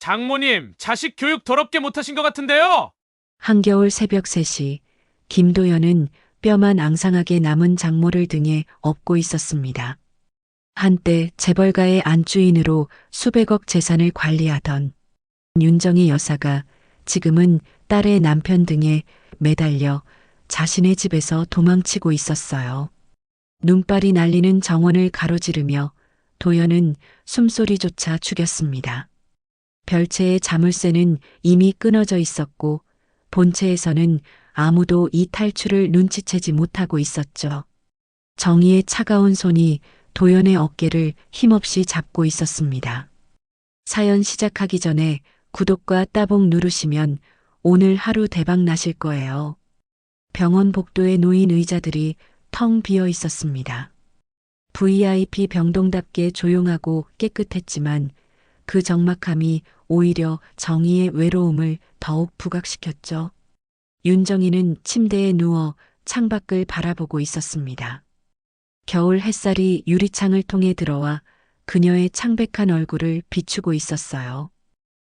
장모님, 자식 교육 더럽게 못하신 것 같은데요? 한겨울 새벽 3시, 김도연은 뼈만 앙상하게 남은 장모를 등에 업고 있었습니다. 한때 재벌가의 안주인으로 수백억 재산을 관리하던 윤정희 여사가 지금은 딸의 남편 등에 매달려 자신의 집에서 도망치고 있었어요. 눈발이 날리는 정원을 가로지르며 도연은 숨소리조차 죽였습니다. 별채의 자물쇠는 이미 끊어져 있었고 본체에서는 아무도 이 탈출을 눈치채지 못하고 있었죠. 정의의 차가운 손이 도연의 어깨를 힘없이 잡고 있었습니다. 사연 시작하기 전에 구독과 따봉 누르시면 오늘 하루 대박 나실 거예요. 병원 복도에 놓인 의자들이 텅 비어 있었습니다. VIP 병동답게 조용하고 깨끗했지만 그 적막함이 오히려 정의의 외로움을 더욱 부각시켰죠. 윤정이는 침대에 누워 창밖을 바라보고 있었습니다. 겨울 햇살이 유리창을 통해 들어와 그녀의 창백한 얼굴을 비추고 있었어요.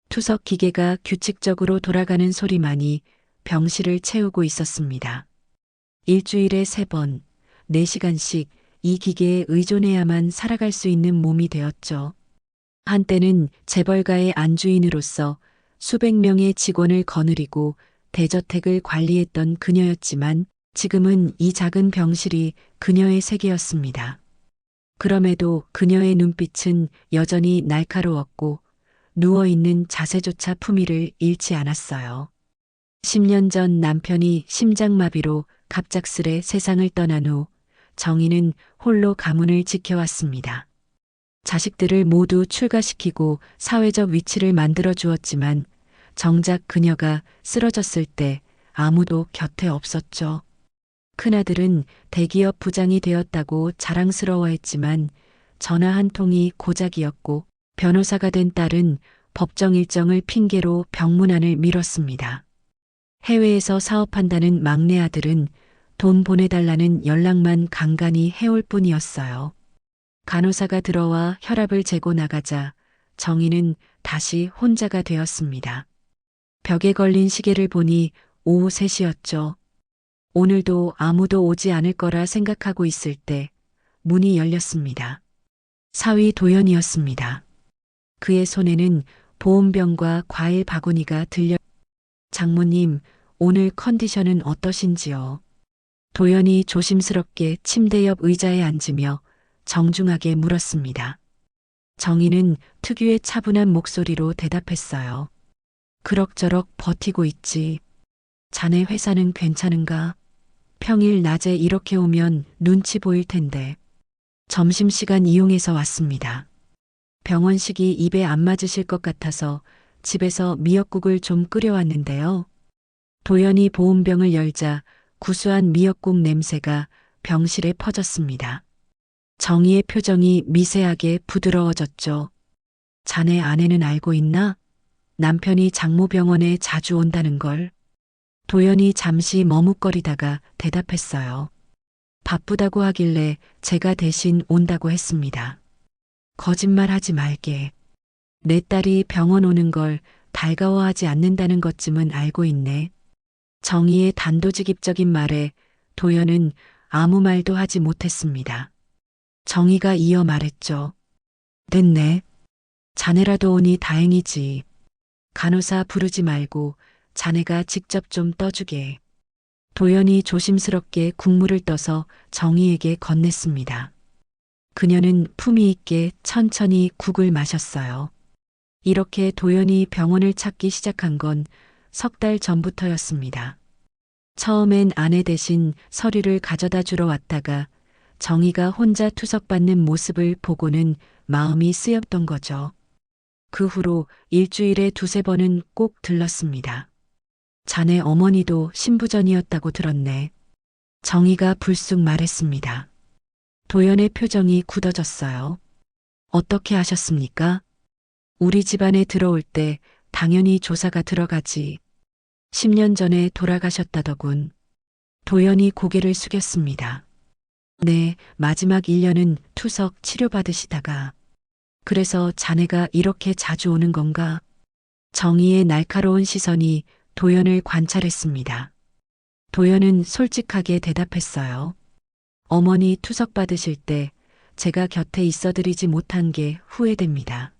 투석 기계가 규칙적으로 돌아가는 소리만이 병실을 채우고 있었습니다. 일주일에 3번, 4시간씩 이 기계에 의존해야만 살아갈 수 있는 몸이 되었죠. 한때는 재벌가의 안주인으로서 수백 명의 직원을 거느리고 대저택을 관리했던 그녀였지만 지금은 이 작은 병실이 그녀의 세계였습니다. 그럼에도 그녀의 눈빛은 여전히 날카로웠고 누워있는 자세조차 품위를 잃지 않았어요. 10년 전 남편이 심장마비로 갑작스레 세상을 떠난 후 정희는 홀로 가문을 지켜왔습니다. 자식들을 모두 출가시키고 사회적 위치를 만들어 주었지만 정작 그녀가 쓰러졌을 때 아무도 곁에 없었죠. 큰아들은 대기업 부장이 되었다고 자랑스러워했지만 전화 한 통이 고작이었고 변호사가 된 딸은 법정 일정을 핑계로 병문안을 미뤘습니다. 해외에서 사업한다는 막내 아들은 돈 보내달라는 연락만 간간히 해올 뿐이었어요. 간호사가 들어와 혈압을 재고 나가자 정희는 다시 혼자가 되었습니다. 벽에 걸린 시계를 보니 오후 3시였죠. 오늘도 아무도 오지 않을 거라 생각하고 있을 때 문이 열렸습니다. 사위 도연이었습니다. 그의 손에는 보온병과 과일 바구니가 들려 장모님, 오늘 컨디션은 어떠신지요? 도연이 조심스럽게 침대 옆 의자에 앉으며 정중하게 물었습니다. 정희는 특유의 차분한 목소리로 대답했어요. 그럭저럭 버티고 있지. 자네 회사는 괜찮은가? 평일 낮에 이렇게 오면 눈치 보일 텐데. 점심시간 이용해서 왔습니다. 병원식이 입에 안 맞으실 것 같아서 집에서 미역국을 좀 끓여왔는데요. 도연이 보온병을 열자 구수한 미역국 냄새가 병실에 퍼졌습니다. 정희의 표정이 미세하게 부드러워졌죠. 자네 아내는 알고 있나? 남편이 장모병원에 자주 온다는 걸. 도연이 잠시 머뭇거리다가 대답했어요. 바쁘다고 하길래 제가 대신 온다고 했습니다. 거짓말하지 말게. 내 딸이 병원 오는 걸 달가워하지 않는다는 것쯤은 알고 있네. 정희의 단도직입적인 말에 도연은 아무 말도 하지 못했습니다. 정희가 이어 말했죠. 됐네. 자네라도 오니 다행이지. 간호사 부르지 말고 자네가 직접 좀 떠주게. 도연이 조심스럽게 국물을 떠서 정희에게 건넸습니다. 그녀는 품위 있게 천천히 국을 마셨어요. 이렇게 도연이 병원을 찾기 시작한 건 3달 전부터였습니다. 처음엔 아내 대신 서류를 가져다 주러 왔다가 정희가 혼자 투석받는 모습을 보고는 마음이 쓰였던 거죠. 그 후로 일주일에 2~3번은 꼭 들렀습니다. 자네 어머니도 신부전이었다고 들었네. 정희가 불쑥 말했습니다. 도연의 표정이 굳어졌어요. 어떻게 아셨습니까? 우리 집안에 들어올 때 당연히 조사가 들어가지. 10년 전에 돌아가셨다더군. 도연이 고개를 숙였습니다. 네, 마지막 1년은 투석 치료받으시다가. 그래서 자네가 이렇게 자주 오는 건가? 정희의 날카로운 시선이 도연을 관찰했습니다. 도연은 솔직하게 대답했어요. 어머니 투석 받으실 때 제가 곁에 있어드리지 못한 게 후회됩니다.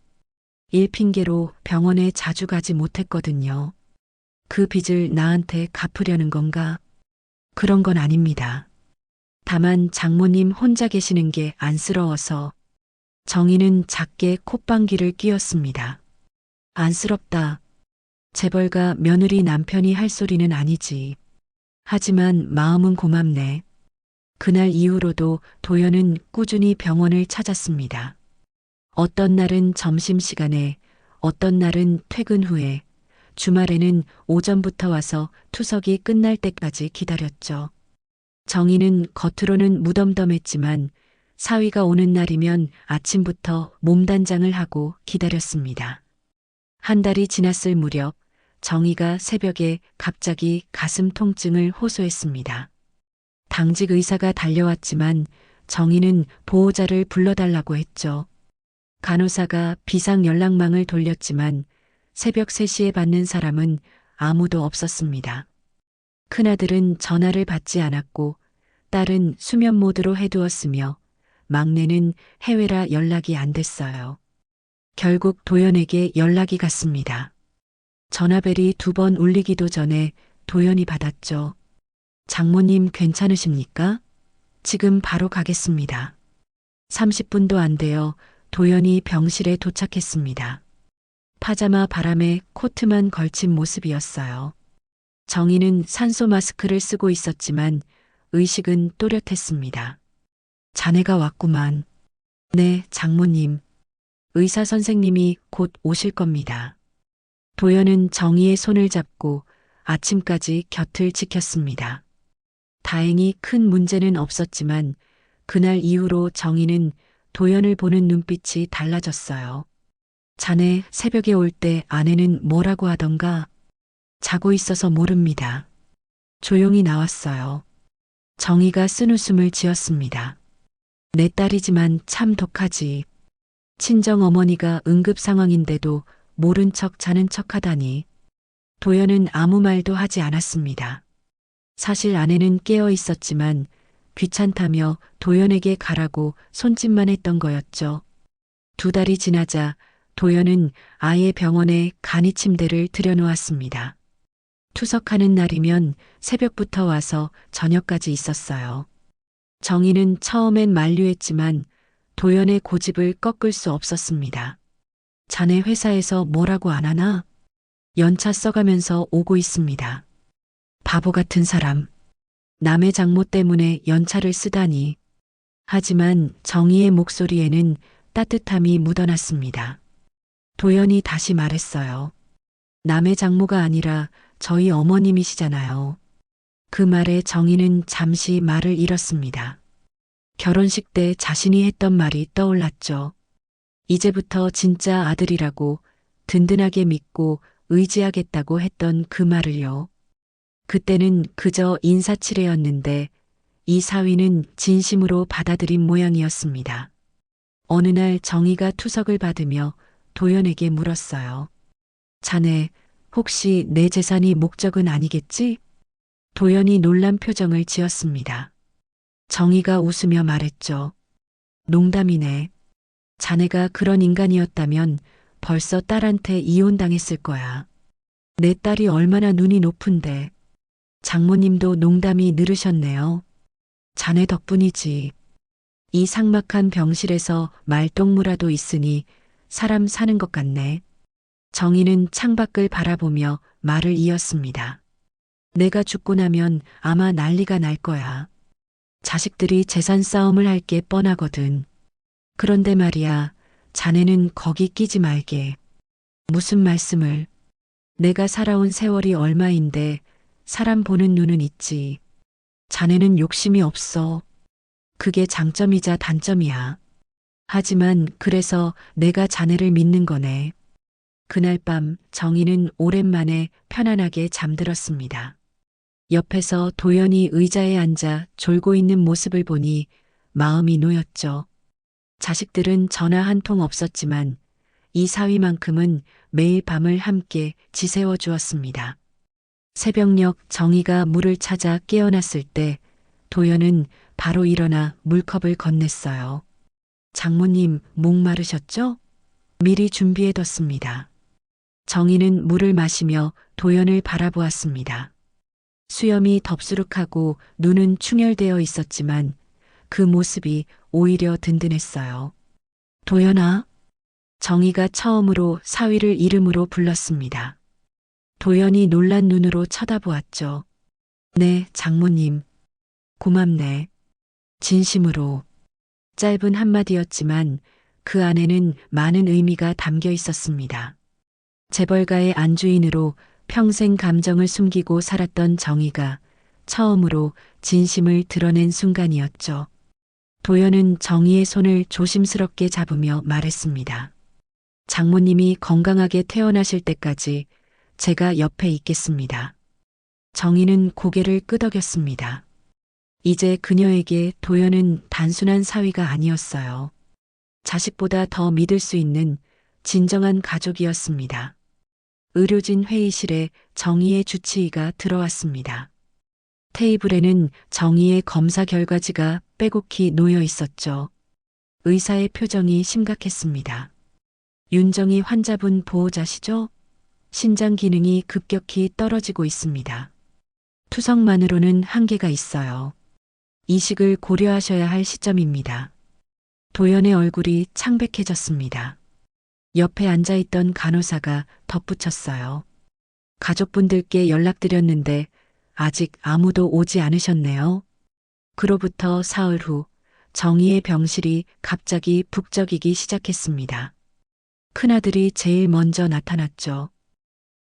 일 핑계로 병원에 자주 가지 못했거든요. 그 빚을 나한테 갚으려는 건가? 그런 건 아닙니다. 다만 장모님 혼자 계시는 게 안쓰러워서. 정희는 작게 콧방귀를 뀌었습니다. 안쓰럽다. 재벌가 며느리 남편이 할 소리는 아니지. 하지만 마음은 고맙네. 그날 이후로도 도연은 꾸준히 병원을 찾았습니다. 어떤 날은 점심시간에, 어떤 날은 퇴근 후에, 주말에는 오전부터 와서 투석이 끝날 때까지 기다렸죠. 정희는 겉으로는 무덤덤했지만 사위가 오는 날이면 아침부터 몸단장을 하고 기다렸습니다. 한 달이 지났을 무렵 정희가 새벽에 갑자기 가슴 통증을 호소했습니다. 당직 의사가 달려왔지만 정희는 보호자를 불러달라고 했죠. 간호사가 비상 연락망을 돌렸지만 새벽 3시에 받는 사람은 아무도 없었습니다. 큰아들은 전화를 받지 않았고 딸은 수면 모드로 해두었으며 막내는 해외라 연락이 안 됐어요. 결국 도연에게 연락이 갔습니다. 전화벨이 2번 울리기도 전에 도연이 받았죠. 장모님 괜찮으십니까? 지금 바로 가겠습니다. 30분도 안 되어 도연이 병실에 도착했습니다. 파자마 바람에 코트만 걸친 모습이었어요. 정희는 산소 마스크를 쓰고 있었지만 의식은 또렷했습니다. 자네가 왔구만. 네, 장모님. 의사 선생님이 곧 오실 겁니다. 도연은 정희의 손을 잡고 아침까지 곁을 지켰습니다. 다행히 큰 문제는 없었지만 그날 이후로 정희는 도연을 보는 눈빛이 달라졌어요. 자네 새벽에 올 때 아내는 뭐라고 하던가? 자고 있어서 모릅니다. 조용히 나왔어요. 정희가 쓴웃음을 지었습니다. 내 딸이지만 참 독하지. 친정 어머니가 응급 상황인데도 모른 척 자는 척 하다니. 도연은 아무 말도 하지 않았습니다. 사실 아내는 깨어 있었지만 귀찮다며 도연에게 가라고 손짓만 했던 거였죠. 2달이 지나자 도연은 아예 병원에 간이 침대를 들여놓았습니다. 투석하는 날이면 새벽부터 와서 저녁까지 있었어요. 정희는 처음엔 만류했지만 도연의 고집을 꺾을 수 없었습니다. 자네 회사에서 뭐라고 안 하나? 연차 써가면서 오고 있습니다. 바보 같은 사람. 남의 장모 때문에 연차를 쓰다니. 하지만 정희의 목소리에는 따뜻함이 묻어났습니다. 도연이 다시 말했어요. 남의 장모가 아니라 저희 어머님이시잖아요. 그 말에 정희는 잠시 말을 잃었습니다. 결혼식 때 자신이 했던 말이 떠올랐죠. 이제부터 진짜 아들이라고 든든하게 믿고 의지하겠다고 했던 그 말을요. 그때는 그저 인사치레였는데 이 사위는 진심으로 받아들인 모양이었습니다. 어느 날 정희가 투석을 받으며 도연에게 물었어요. 자네 혹시 내 재산이 목적은 아니겠지? 도연이 놀란 표정을 지었습니다. 정희가 웃으며 말했죠. 농담이네. 자네가 그런 인간이었다면 벌써 딸한테 이혼당했을 거야. 내 딸이 얼마나 눈이 높은데. 장모님도 농담이 늘으셨네요. 자네 덕분이지. 이 삭막한 병실에서 말동무라도 있으니 사람 사는 것 같네. 정희는 창밖을 바라보며 말을 이었습니다. 내가 죽고 나면 아마 난리가 날 거야. 자식들이 재산 싸움을 할 게 뻔하거든. 그런데 말이야, 자네는 거기 끼지 말게. 무슨 말씀을. 내가 살아온 세월이 얼마인데 사람 보는 눈은 있지. 자네는 욕심이 없어. 그게 장점이자 단점이야. 하지만 그래서 내가 자네를 믿는 거네. 그날 밤 정희는 오랜만에 편안하게 잠들었습니다. 옆에서 도연이 의자에 앉아 졸고 있는 모습을 보니 마음이 놓였죠. 자식들은 전화 한 통 없었지만 이 사위만큼은 매일 밤을 함께 지새워 주었습니다. 새벽녘 정희가 물을 찾아 깨어났을 때 도연은 바로 일어나 물컵을 건넸어요. 장모님, 목마르셨죠? 미리 준비해뒀습니다. 정희는 물을 마시며 도연을 바라보았습니다. 수염이 덥수룩하고 눈은 충혈되어 있었지만 그 모습이 오히려 든든했어요. 도연아. 정희가 처음으로 사위를 이름으로 불렀습니다. 도연이 놀란 눈으로 쳐다보았죠. 네, 장모님. 고맙네. 진심으로. 짧은 한마디였지만 그 안에는 많은 의미가 담겨 있었습니다. 재벌가의 안주인으로 평생 감정을 숨기고 살았던 정희가 처음으로 진심을 드러낸 순간이었죠. 도연은 정희의 손을 조심스럽게 잡으며 말했습니다. 장모님이 건강하게 태어나실 때까지 제가 옆에 있겠습니다. 정희는 고개를 끄덕였습니다. 이제 그녀에게 도연은 단순한 사위가 아니었어요. 자식보다 더 믿을 수 있는 진정한 가족이었습니다. 의료진 회의실에 정희의 주치의가 들어왔습니다. 테이블에는 정희의 검사 결과지가 빼곡히 놓여 있었죠. 의사의 표정이 심각했습니다. 윤정희 환자분 보호자시죠? 신장 기능이 급격히 떨어지고 있습니다. 투석만으로는 한계가 있어요. 이식을 고려하셔야 할 시점입니다. 도연의 얼굴이 창백해졌습니다. 옆에 앉아있던 간호사가 덧붙였어요. 가족분들께 연락드렸는데 아직 아무도 오지 않으셨네요. 그로부터 사흘 후 정희의 병실이 갑자기 북적이기 시작했습니다. 큰아들이 제일 먼저 나타났죠.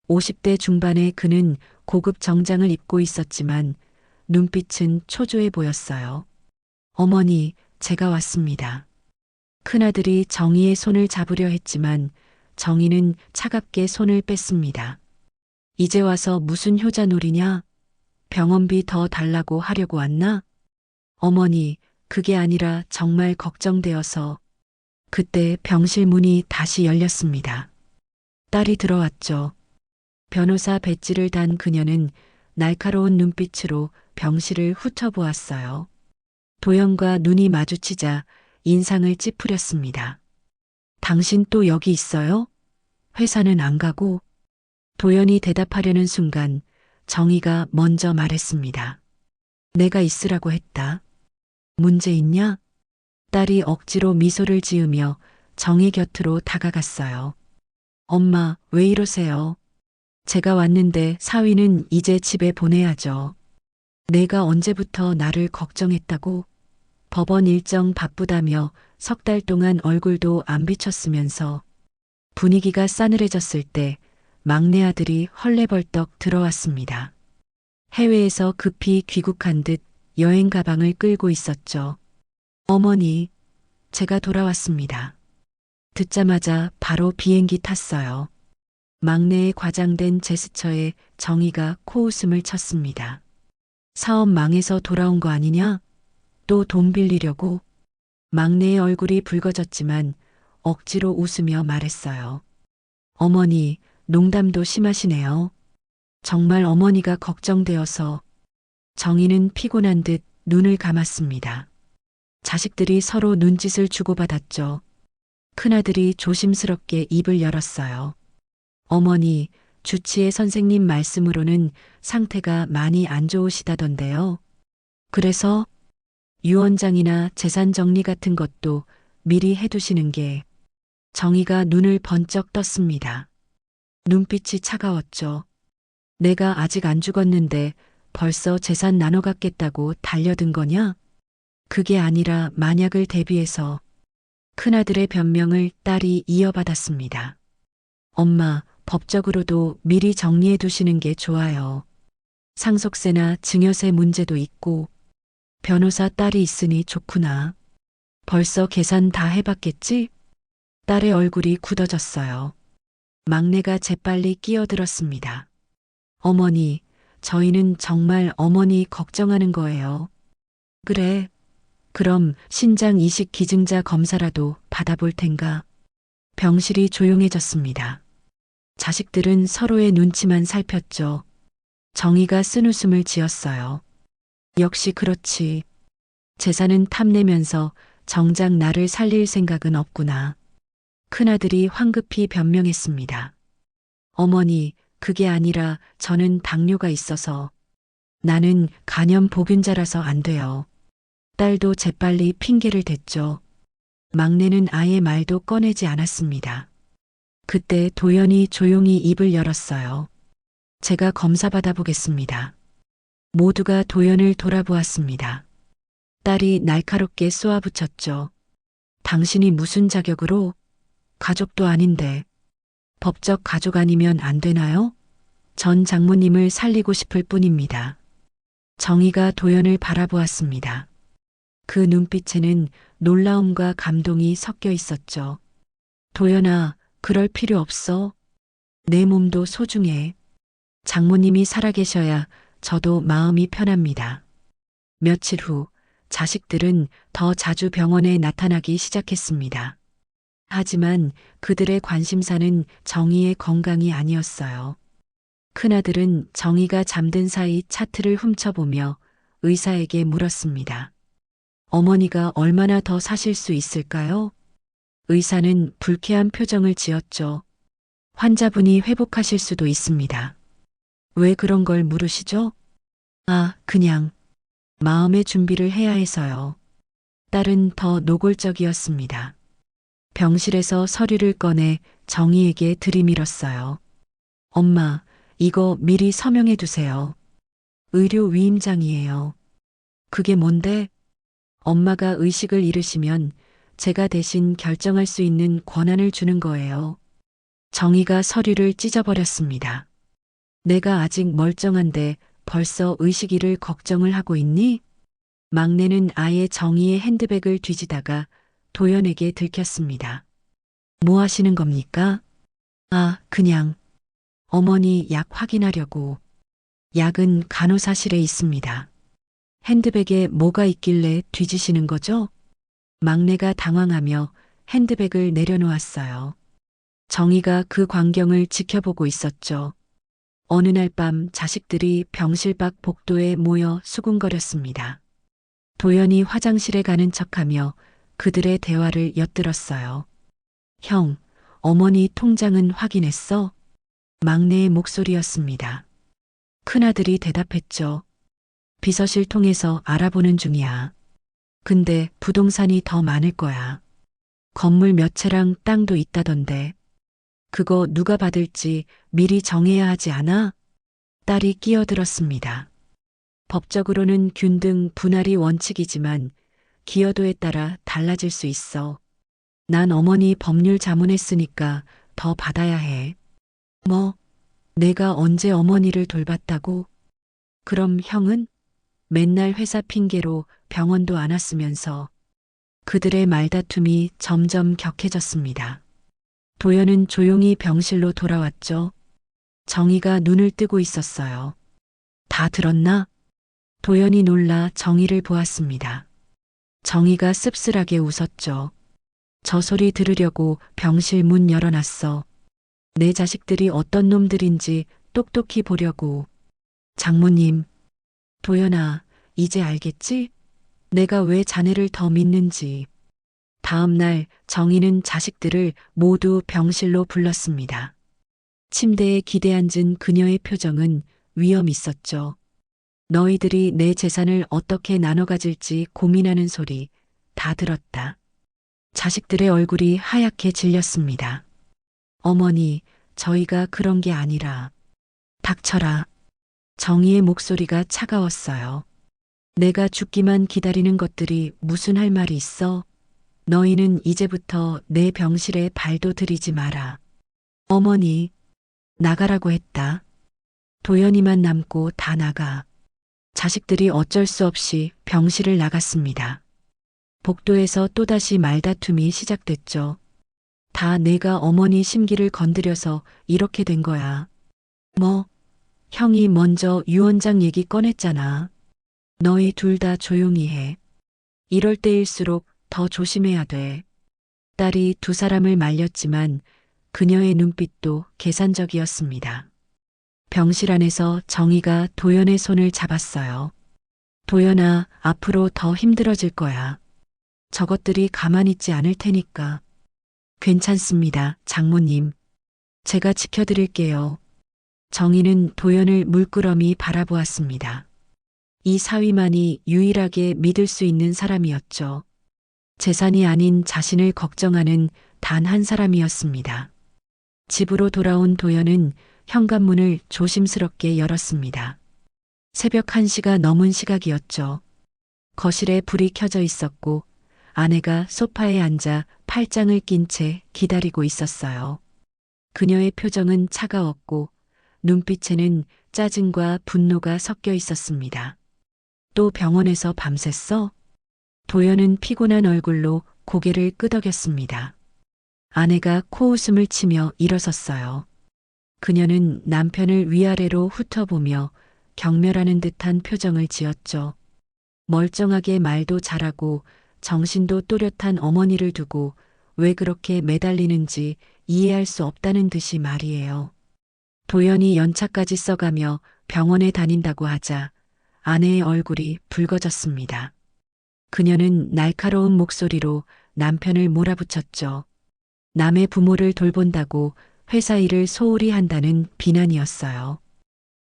50대 중반의 그는 고급 정장을 입고 있었지만 눈빛은 초조해 보였어요. 어머니, 제가 왔습니다. 큰아들이 정희의 손을 잡으려 했지만 정희는 차갑게 손을 뺐습니다. 이제 와서 무슨 효자놀이냐? 병원비 더 달라고 하려고 왔나? 어머니, 그게 아니라 정말 걱정되어서. 그때 병실 문이 다시 열렸습니다. 딸이 들어왔죠. 변호사 배지를 단 그녀는 날카로운 눈빛으로 병실을 훑어보았어요. 도연과 눈이 마주치자 인상을 찌푸렸습니다. 당신 또 여기 있어요? 회사는 안 가고? 도연이 대답하려는 순간 정희가 먼저 말했습니다. 내가 있으라고 했다. 문제 있냐? 딸이 억지로 미소를 지으며 정희 곁으로 다가갔어요. 엄마, 왜 이러세요? 제가 왔는데 사위는 이제 집에 보내야죠. 내가 언제부터 나를 걱정했다고? 법원 일정 바쁘다며 석 달 동안 얼굴도 안 비쳤으면서 분위기가 싸늘해졌을 때 막내 아들이 헐레벌떡 들어왔습니다. 해외에서 급히 귀국한 듯 여행 가방을 끌고 있었죠. 어머니, 제가 돌아왔습니다. 듣자마자 바로 비행기 탔어요. 막내의 과장된 제스처에 정희가 코웃음을 쳤습니다. 사업 망해서 돌아온 거 아니냐? 또 돈 빌리려고? 막내의 얼굴이 붉어졌지만 억지로 웃으며 말했어요. 어머니, 농담도 심하시네요. 정말 어머니가 걱정되어서. 정희는 피곤한 듯 눈을 감았습니다. 자식들이 서로 눈짓을 주고받았죠. 큰아들이 조심스럽게 입을 열었어요. 어머니, 주치의 선생님 말씀으로는 상태가 많이 안 좋으시다던데요. 그래서 유언장이나 재산 정리 같은 것도 미리 해두시는 게. 정희가 눈을 번쩍 떴습니다. 눈빛이 차가웠죠. 내가 아직 안 죽었는데 벌써 재산 나눠 갖겠다고 달려든 거냐? 그게 아니라 만약을 대비해서. 큰아들의 변명을 딸이 이어받았습니다. 엄마, 법적으로도 미리 정리해 두시는 게 좋아요. 상속세나 증여세 문제도 있고. 변호사 딸이 있으니 좋구나. 벌써 계산 다 해봤겠지? 딸의 얼굴이 굳어졌어요. 막내가 재빨리 끼어들었습니다. 어머니, 저희는 정말 어머니 걱정하는 거예요. 그래. 그럼 신장 이식 기증자 검사라도 받아볼 텐가? 병실이 조용해졌습니다. 자식들은 서로의 눈치만 살폈죠. 정희가 쓴웃음을 지었어요. 역시 그렇지. 재산은 탐내면서 정작 나를 살릴 생각은 없구나. 큰아들이 황급히 변명했습니다. 어머니, 그게 아니라 저는 당뇨가 있어서. 나는 간염 보균자라서 안 돼요. 딸도 재빨리 핑계를 댔죠. 막내는 아예 말도 꺼내지 않았습니다. 그때 도연이 조용히 입을 열었어요. 제가 검사 받아보겠습니다. 모두가 도연을 돌아보았습니다. 딸이 날카롭게 쏘아붙였죠. 당신이 무슨 자격으로? 가족도 아닌데. 법적 가족 아니면 안 되나요? 전 장모님을 살리고 싶을 뿐입니다. 정희가 도연을 바라보았습니다. 그 눈빛에는 놀라움과 감동이 섞여 있었죠. 도연아, 그럴 필요 없어. 내 몸도 소중해. 장모님이 살아계셔야 저도 마음이 편합니다. 며칠 후 자식들은 더 자주 병원에 나타나기 시작했습니다. 하지만 그들의 관심사는 정희의 건강이 아니었어요. 큰아들은 정희가 잠든 사이 차트를 훔쳐보며 의사에게 물었습니다. 어머니가 얼마나 더 사실 수 있을까요? 의사는 불쾌한 표정을 지었죠. 환자분이 회복하실 수도 있습니다. 왜 그런 걸 물으시죠? 아, 그냥 마음의 준비를 해야 해서요. 딸은 더 노골적이었습니다. 병실에서 서류를 꺼내 정희에게 들이밀었어요. 엄마, 이거 미리 서명해 두세요. 의료 위임장이에요. 그게 뭔데? 엄마가 의식을 잃으시면 제가 대신 결정할 수 있는 권한을 주는 거예요. 정희가 서류를 찢어버렸습니다. 내가 아직 멀쩡한데 벌써 의식 잃을 걱정을 하고 있니? 막내는 아예 정희의 핸드백을 뒤지다가 도연에게 들켰습니다. 뭐 하시는 겁니까? 아, 그냥. 어머니 약 확인하려고. 약은 간호사실에 있습니다. 핸드백에 뭐가 있길래 뒤지시는 거죠? 막내가 당황하며 핸드백을 내려놓았어요. 정희가 그 광경을 지켜보고 있었죠. 어느 날 밤 자식들이 병실 밖 복도에 모여 수군거렸습니다. 도연이 화장실에 가는 척하며 그들의 대화를 엿들었어요. 형, 어머니 통장은 확인했어? 막내의 목소리였습니다. 큰아들이 대답했죠. 비서실 통해서 알아보는 중이야. 근데 부동산이 더 많을 거야. 건물 몇 채랑 땅도 있다던데. 그거 누가 받을지 미리 정해야 하지 않아? 딸이 끼어들었습니다. 법적으로는 균등 분할이 원칙이지만 기여도에 따라 달라질 수 있어. 난 어머니 법률 자문했으니까 더 받아야 해. 뭐, 내가 언제 어머니를 돌봤다고? 그럼 형은? 맨날 회사 핑계로 병원도 안 왔으면서. 그들의 말다툼이 점점 격해졌습니다. 도연은 조용히 병실로 돌아왔죠. 정희가 눈을 뜨고 있었어요. 다 들었나? 도연이 놀라 정희를 보았습니다. 정희가 씁쓸하게 웃었죠. 저 소리 들으려고 병실 문 열어놨어. 내 자식들이 어떤 놈들인지 똑똑히 보려고. 장모님, 도연아, 이제 알겠지? 내가 왜 자네를 더 믿는지. 다음 날 정희는 자식들을 모두 병실로 불렀습니다. 침대에 기대앉은 그녀의 표정은 위험 있었죠. 너희들이 내 재산을 어떻게 나눠 가질지 고민하는 소리 다 들었다. 자식들의 얼굴이 하얗게 질렸습니다. 어머니, 저희가 그런 게 아니라. 닥쳐라. 정희의 목소리가 차가웠어요. 내가 죽기만 기다리는 것들이 무슨 할 말이 있어? 너희는 이제부터 내 병실에 발도 들이지 마라. 어머니, 나가라고 했다. 도연이만 남고 다 나가. 자식들이 어쩔 수 없이 병실을 나갔습니다. 복도에서 또다시 말다툼이 시작됐죠. 다 내가 어머니 심기를 건드려서 이렇게 된 거야. 뭐, 형이 먼저 유원장 얘기 꺼냈잖아. 너희 둘 다 조용히 해. 이럴 때일수록 더 조심해야 돼. 딸이 두 사람을 말렸지만 그녀의 눈빛도 계산적이었습니다. 병실 안에서 정희가 도연의 손을 잡았어요. 도연아, 앞으로 더 힘들어질 거야. 저것들이 가만히 있지 않을 테니까. 괜찮습니다, 장모님. 제가 지켜드릴게요. 정희는 도연을 물끄러미 바라보았습니다. 이 사위만이 유일하게 믿을 수 있는 사람이었죠. 재산이 아닌 자신을 걱정하는 단 한 사람이었습니다. 집으로 돌아온 도연은 현관문을 조심스럽게 열었습니다. 새벽 1시가 넘은 시각이었죠. 거실에 불이 켜져 있었고 아내가 소파에 앉아 팔짱을 낀 채 기다리고 있었어요. 그녀의 표정은 차가웠고 눈빛에는 짜증과 분노가 섞여 있었습니다. 또 병원에서 밤샜어? 도연은 피곤한 얼굴로 고개를 끄덕였습니다. 아내가 코웃음을 치며 일어섰어요. 그녀는 남편을 위아래로 훑어보며 경멸하는 듯한 표정을 지었죠. 멀쩡하게 말도 잘하고 정신도 또렷한 어머니를 두고 왜 그렇게 매달리는지 이해할 수 없다는 듯이 말이에요. 도연이 연차까지 써가며 병원에 다닌다고 하자 아내의 얼굴이 붉어졌습니다. 그녀는 날카로운 목소리로 남편을 몰아붙였죠. 남의 부모를 돌본다고 회사 일을 소홀히 한다는 비난이었어요.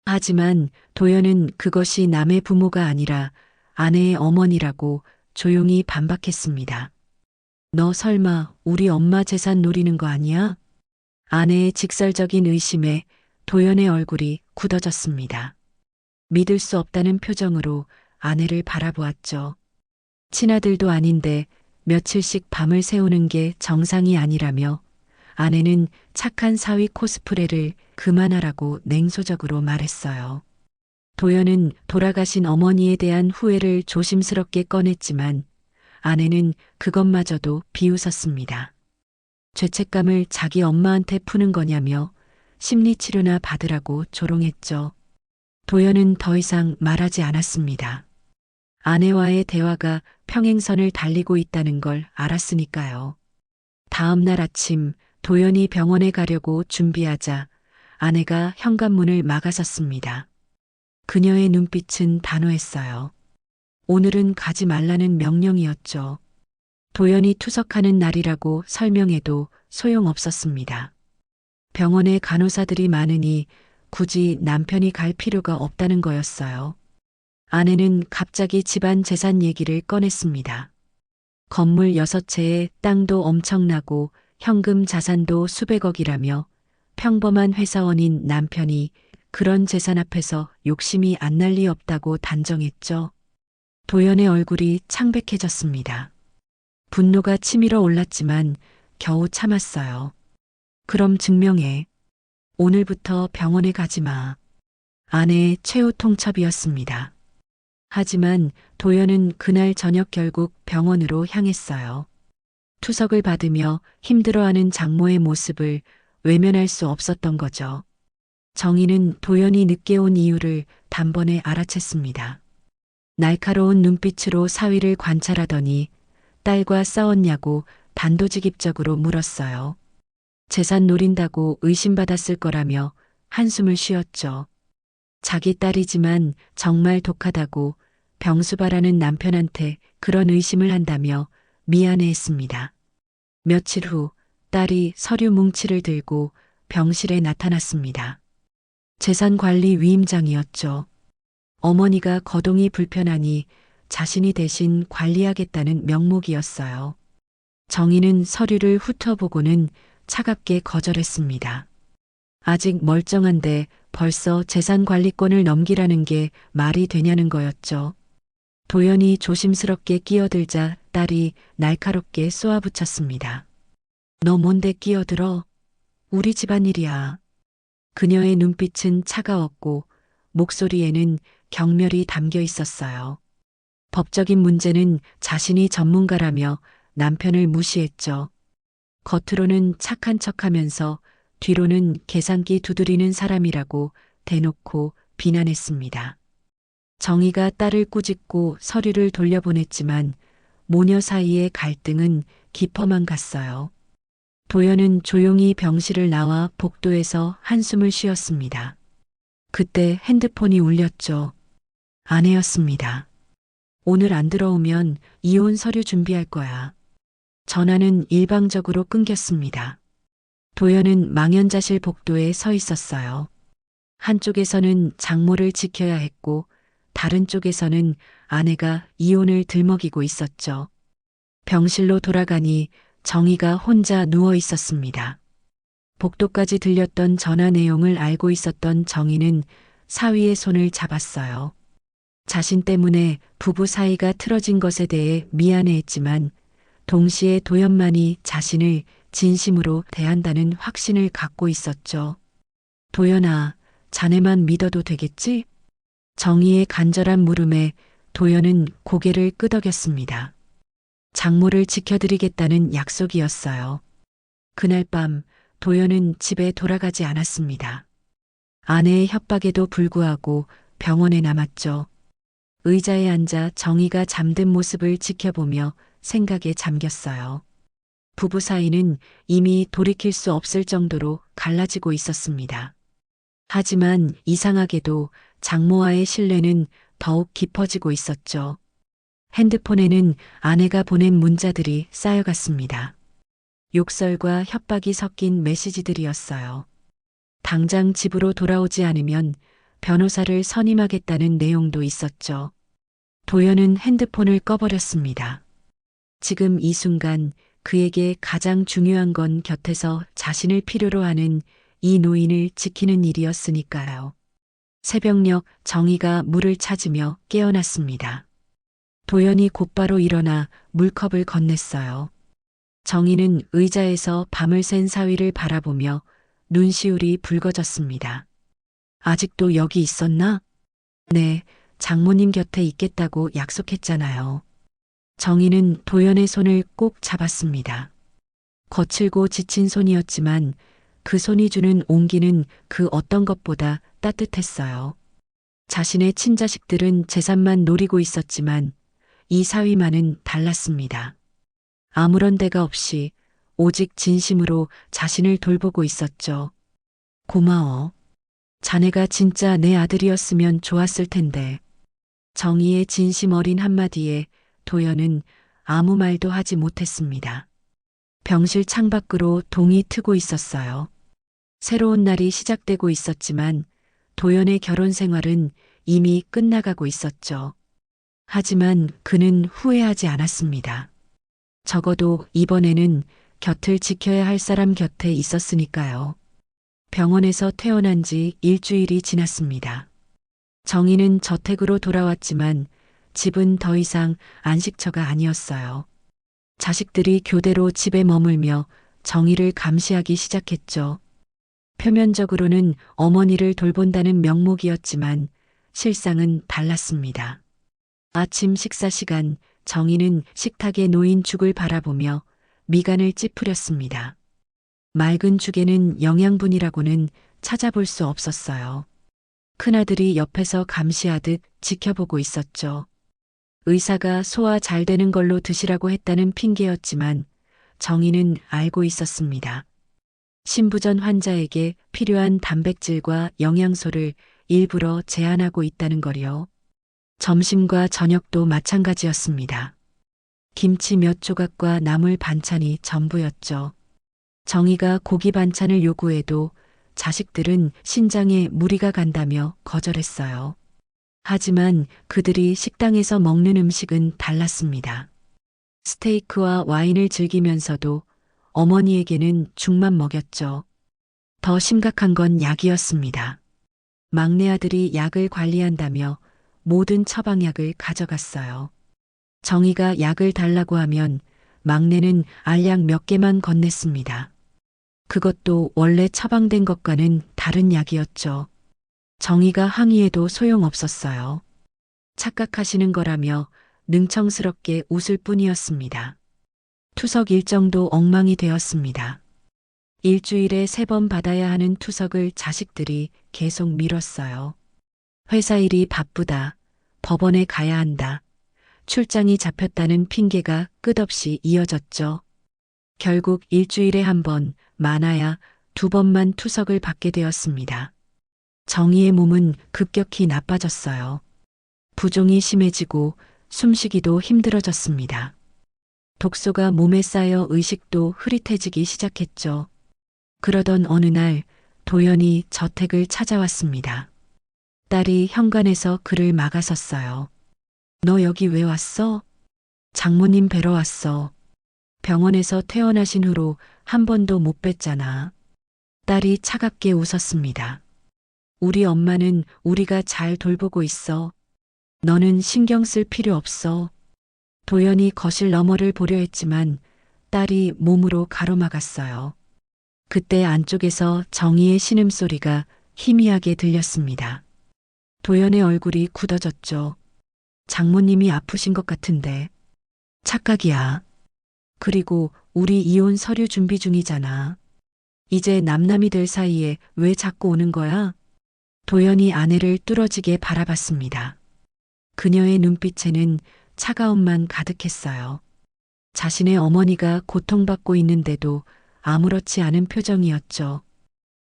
하지만 도연은 그것이 남의 부모가 아니라 아내의 어머니라고 조용히 반박했습니다. 너 설마 우리 엄마 재산 노리는 거 아니야? 아내의 직설적인 의심에 도연의 얼굴이 굳어졌습니다. 믿을 수 없다는 표정으로 아내를 바라보았죠. 친아들도 아닌데 며칠씩 밤을 새우는 게 정상이 아니라며 아내는 착한 사위 코스프레를 그만하라고 냉소적으로 말했어요. 도연은 돌아가신 어머니에 대한 후회를 조심스럽게 꺼냈지만 아내는 그것마저도 비웃었습니다. 죄책감을 자기 엄마한테 푸는 거냐며 심리치료나 받으라고 조롱했죠. 도연은 더 이상 말하지 않았습니다. 아내와의 대화가 평행선을 달리고 있다는 걸 알았으니까요. 다음 날 아침 도연이 병원에 가려고 준비하자 아내가 현관문을 막아섰습니다. 그녀의 눈빛은 단호했어요. 오늘은 가지 말라는 명령이었죠. 도연이 투석하는 날이라고 설명해도 소용없었습니다. 병원에 간호사들이 많으니 굳이 남편이 갈 필요가 없다는 거였어요. 아내는 갑자기 집안 재산 얘기를 꺼냈습니다. 건물 6채에 땅도 엄청나고 현금 자산도 수백억이라며 평범한 회사원인 남편이 그런 재산 앞에서 욕심이 안 날 리 없다고 단정했죠. 도연의 얼굴이 창백해졌습니다. 분노가 치밀어 올랐지만 겨우 참았어요. 그럼 증명해. 오늘부터 병원에 가지 마. 아내의 최후 통첩이었습니다. 하지만 도연은 그날 저녁 결국 병원으로 향했어요. 투석을 받으며 힘들어하는 장모의 모습을 외면할 수 없었던 거죠. 정희는 도연이 늦게 온 이유를 단번에 알아챘습니다. 날카로운 눈빛으로 사위를 관찰하더니 딸과 싸웠냐고 단도직입적으로 물었어요. 재산 노린다고 의심받았을 거라며 한숨을 쉬었죠. 자기 딸이지만 정말 독하다고 병수바라는 남편한테 그런 의심을 한다며 미안해했습니다. 며칠 후 딸이 서류 뭉치를 들고 병실에 나타났습니다. 재산관리 위임장이었죠. 어머니가 거동이 불편하니 자신이 대신 관리하겠다는 명목이었어요. 정희는 서류를 훑어보고는 차갑게 거절했습니다. 아직 멀쩡한데 벌써 재산관리권을 넘기라는 게 말이 되냐는 거였죠. 도연이 조심스럽게 끼어들자 딸이 날카롭게 쏘아붙였습니다. 너 뭔데 끼어들어? 우리 집안일이야. 그녀의 눈빛은 차가웠고 목소리에는 경멸이 담겨 있었어요. 법적인 문제는 자신이 전문가라며 남편을 무시했죠. 겉으로는 착한 척하면서 뒤로는 계산기 두드리는 사람이라고 대놓고 비난했습니다. 정희가 딸을 꾸짖고 서류를 돌려보냈지만 모녀 사이의 갈등은 깊어만 갔어요. 도연은 조용히 병실을 나와 복도에서 한숨을 쉬었습니다. 그때 핸드폰이 울렸죠. 아내였습니다. 오늘 안 들어오면 이혼 서류 준비할 거야. 전화는 일방적으로 끊겼습니다. 도연은 망연자실 복도에 서 있었어요. 한쪽에서는 장모를 지켜야 했고 다른 쪽에서는 아내가 이혼을 들먹이고 있었죠. 병실로 돌아가니 정희가 혼자 누워 있었습니다. 복도까지 들렸던 전화 내용을 알고 있었던 정희는 사위의 손을 잡았어요. 자신 때문에 부부 사이가 틀어진 것에 대해 미안해했지만 동시에 도연만이 자신을 진심으로 대한다는 확신을 갖고 있었죠. 도연아, 자네만 믿어도 되겠지? 정희의 간절한 물음에 도연은 고개를 끄덕였습니다. 장모를 지켜드리겠다는 약속이었어요. 그날 밤 도연은 집에 돌아가지 않았습니다. 아내의 협박에도 불구하고 병원에 남았죠. 의자에 앉아 정희가 잠든 모습을 지켜보며 생각에 잠겼어요. 부부 사이는 이미 돌이킬 수 없을 정도로 갈라지고 있었습니다. 하지만 이상하게도 장모와의 신뢰는 더욱 깊어지고 있었죠. 핸드폰에는 아내가 보낸 문자들이 쌓여갔습니다. 욕설과 협박이 섞인 메시지들이었어요. 당장 집으로 돌아오지 않으면 변호사를 선임하겠다는 내용도 있었죠. 도연은 핸드폰을 꺼버렸습니다. 지금 이 순간 그에게 가장 중요한 건 곁에서 자신을 필요로 하는 이 노인을 지키는 일이었으니까요. 새벽녘 정희가 물을 찾으며 깨어났습니다. 도연이 곧바로 일어나 물컵을 건넸어요. 정희는 의자에서 밤을 샌 사위를 바라보며 눈시울이 붉어졌습니다. 아직도 여기 있었나? 네, 장모님 곁에 있겠다고 약속했잖아요. 정희는 도연의 손을 꼭 잡았습니다. 거칠고 지친 손이었지만 그 손이 주는 온기는 그 어떤 것보다 따뜻했어요. 자신의 친자식들은 재산만 노리고 있었지만 이 사위만은 달랐습니다. 아무런 대가 없이 오직 진심으로 자신을 돌보고 있었죠. 고마워. 자네가 진짜 내 아들이었으면 좋았을 텐데. 정희의 진심 어린 한마디에 도연은 아무 말도 하지 못했습니다. 병실 창밖으로 동이 트고 있었어요. 새로운 날이 시작되고 있었지만 도연의 결혼 생활은 이미 끝나가고 있었죠. 하지만 그는 후회하지 않았습니다. 적어도 이번에는 곁을 지켜야 할 사람 곁에 있었으니까요. 병원에서 퇴원한 지 일주일이 지났습니다. 정희는 저택으로 돌아왔지만 집은 더 이상 안식처가 아니었어요. 자식들이 교대로 집에 머물며 정희를 감시하기 시작했죠. 표면적으로는 어머니를 돌본다는 명목이었지만 실상은 달랐습니다. 아침 식사 시간 정희는 식탁에 놓인 죽을 바라보며 미간을 찌푸렸습니다. 맑은 죽에는 영양분이라고는 찾아볼 수 없었어요. 큰아들이 옆에서 감시하듯 지켜보고 있었죠. 의사가 소화 잘 되는 걸로 드시라고 했다는 핑계였지만 정희는 알고 있었습니다. 신부전 환자에게 필요한 단백질과 영양소를 일부러 제한하고 있다는 거리요. 점심과 저녁도 마찬가지였습니다. 김치 몇 조각과 나물 반찬이 전부였죠. 정희가 고기 반찬을 요구해도 자식들은 신장에 무리가 간다며 거절했어요. 하지만 그들이 식당에서 먹는 음식은 달랐습니다. 스테이크와 와인을 즐기면서도 어머니에게는 죽만 먹였죠. 더 심각한 건 약이었습니다. 막내 아들이 약을 관리한다며 모든 처방약을 가져갔어요. 정희가 약을 달라고 하면 막내는 알약 몇 개만 건넸습니다. 그것도 원래 처방된 것과는 다른 약이었죠. 정희가 항의해도 소용없었어요. 착각하시는 거라며 능청스럽게 웃을 뿐이었습니다. 투석 일정도 엉망이 되었습니다. 일주일에 3번 받아야 하는 투석을 자식들이 계속 미뤘어요. 회사 일이 바쁘다. 법원에 가야 한다. 출장이 잡혔다는 핑계가 끝없이 이어졌죠. 결국 일주일에 한 번, 많아야 두 번만 투석을 받게 되었습니다. 정희의 몸은 급격히 나빠졌어요. 부종이 심해지고 숨쉬기도 힘들어졌습니다. 독소가 몸에 쌓여 의식도 흐릿해지기 시작했죠. 그러던 어느 날 도연이 저택을 찾아왔습니다. 딸이 현관에서 그를 막아섰어요. 너 여기 왜 왔어? 장모님 뵈러 왔어. 병원에서 퇴원하신 후로 한 번도 못 뵀잖아. 딸이 차갑게 웃었습니다. 우리 엄마는 우리가 잘 돌보고 있어. 너는 신경 쓸 필요 없어. 도연이 거실 너머를 보려 했지만 딸이 몸으로 가로막았어요. 그때 안쪽에서 정희의 신음소리가 희미하게 들렸습니다. 도연의 얼굴이 굳어졌죠. 장모님이 아프신 것 같은데. 착각이야. 그리고 우리 이혼 서류 준비 중이잖아. 이제 남남이 될 사이에 왜 자꾸 오는 거야? 도연이 아내를 뚫어지게 바라봤습니다. 그녀의 눈빛에는 차가움만 가득했어요. 자신의 어머니가 고통받고 있는데도 아무렇지 않은 표정이었죠.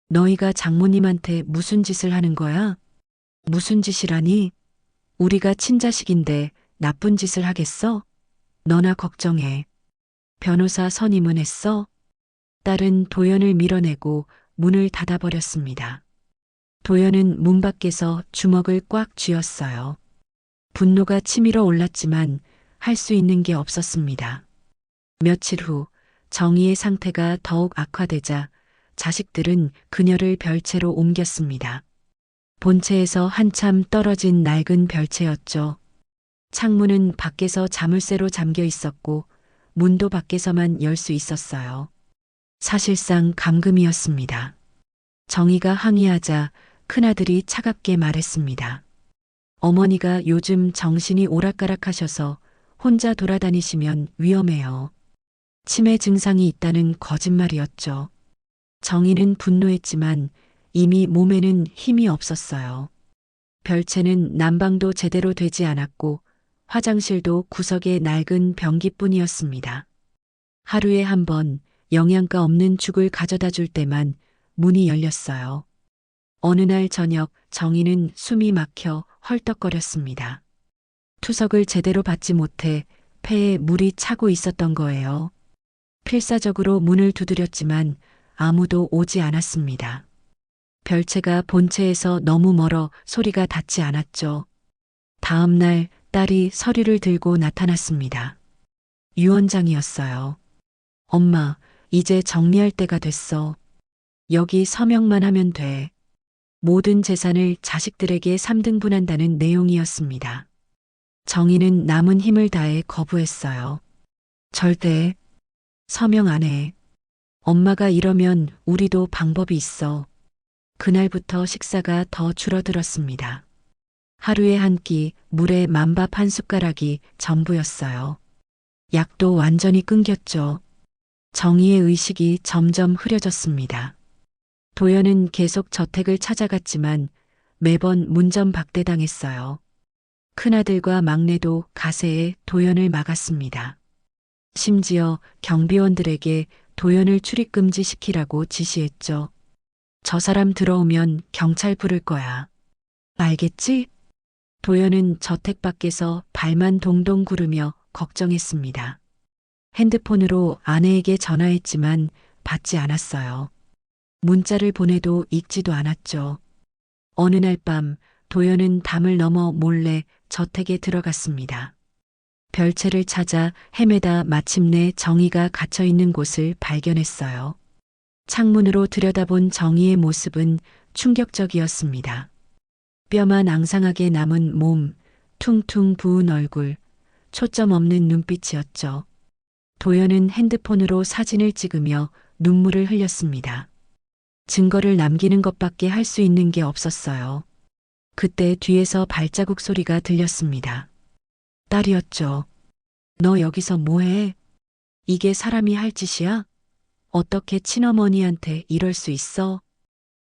너희가 장모님한테 무슨 짓을 하는 거야? 무슨 짓이라니? 우리가 친자식인데 나쁜 짓을 하겠어? 너나 걱정해. 변호사 선임은 했어? 딸은 도연을 밀어내고 문을 닫아버렸습니다. 도연은 문 밖에서 주먹을 꽉 쥐었어요. 분노가 치밀어 올랐지만 할 수 있는 게 없었습니다. 며칠 후 정희의 상태가 더욱 악화되자 자식들은 그녀를 별채로 옮겼습니다. 본체에서 한참 떨어진 낡은 별채였죠. 창문은 밖에서 자물쇠로 잠겨 있었고 문도 밖에서만 열 수 있었어요. 사실상 감금이었습니다. 정희가 항의하자 큰아들이 차갑게 말했습니다. 어머니가 요즘 정신이 오락가락하셔서 혼자 돌아다니시면 위험해요. 치매 증상이 있다는 거짓말이었죠. 정희는 분노했지만 이미 몸에는 힘이 없었어요. 별채는 난방도 제대로 되지 않았고 화장실도 구석에 낡은 변기뿐이었습니다. 하루에 한 번 영양가 없는 죽을 가져다 줄 때만 문이 열렸어요. 어느 날 저녁 정희는 숨이 막혀 헐떡거렸습니다. 투석을 제대로 받지 못해 폐에 물이 차고 있었던 거예요. 필사적으로 문을 두드렸지만 아무도 오지 않았습니다. 별채가 본체에서 너무 멀어 소리가 닿지 않았죠. 다음 날 딸이 서류를 들고 나타났습니다. 유언장이었어요. 엄마, 이제 정리할 때가 됐어. 여기 서명만 하면 돼. 모든 재산을 자식들에게 3등분한다는 내용이었습니다. 정희는 남은 힘을 다해 거부했어요. 절대 서명 안 해. 엄마가 이러면 우리도 방법이 있어. 그날부터 식사가 더 줄어들었습니다. 하루에 한 끼 물에 만밥 한 숟가락이 전부였어요. 약도 완전히 끊겼죠. 정희의 의식이 점점 흐려졌습니다. 도연은 계속 저택을 찾아갔지만 매번 문전박대당했어요. 큰아들과 막내도 가세에 도연을 막았습니다. 심지어 경비원들에게 도연을 출입금지시키라고 지시했죠. 저 사람 들어오면 경찰 부를 거야. 알겠지? 도연은 저택 밖에서 발만 동동 구르며 걱정했습니다. 핸드폰으로 아내에게 전화했지만 받지 않았어요. 문자를 보내도 읽지도 않았죠. 어느 날 밤 도연은 담을 넘어 몰래 저택에 들어갔습니다. 별채를 찾아 헤매다 마침내 정희가 갇혀 있는 곳을 발견했어요. 창문으로 들여다본 정희의 모습은 충격적이었습니다. 뼈만 앙상하게 남은 몸, 퉁퉁 부은 얼굴, 초점 없는 눈빛이었죠. 도연은 핸드폰으로 사진을 찍으며 눈물을 흘렸습니다. 증거를 남기는 것밖에 할 수 있는 게 없었어요. 그때 뒤에서 발자국 소리가 들렸습니다. 딸이었죠. 너 여기서 뭐해? 이게 사람이 할 짓이야? 어떻게 친어머니한테 이럴 수 있어?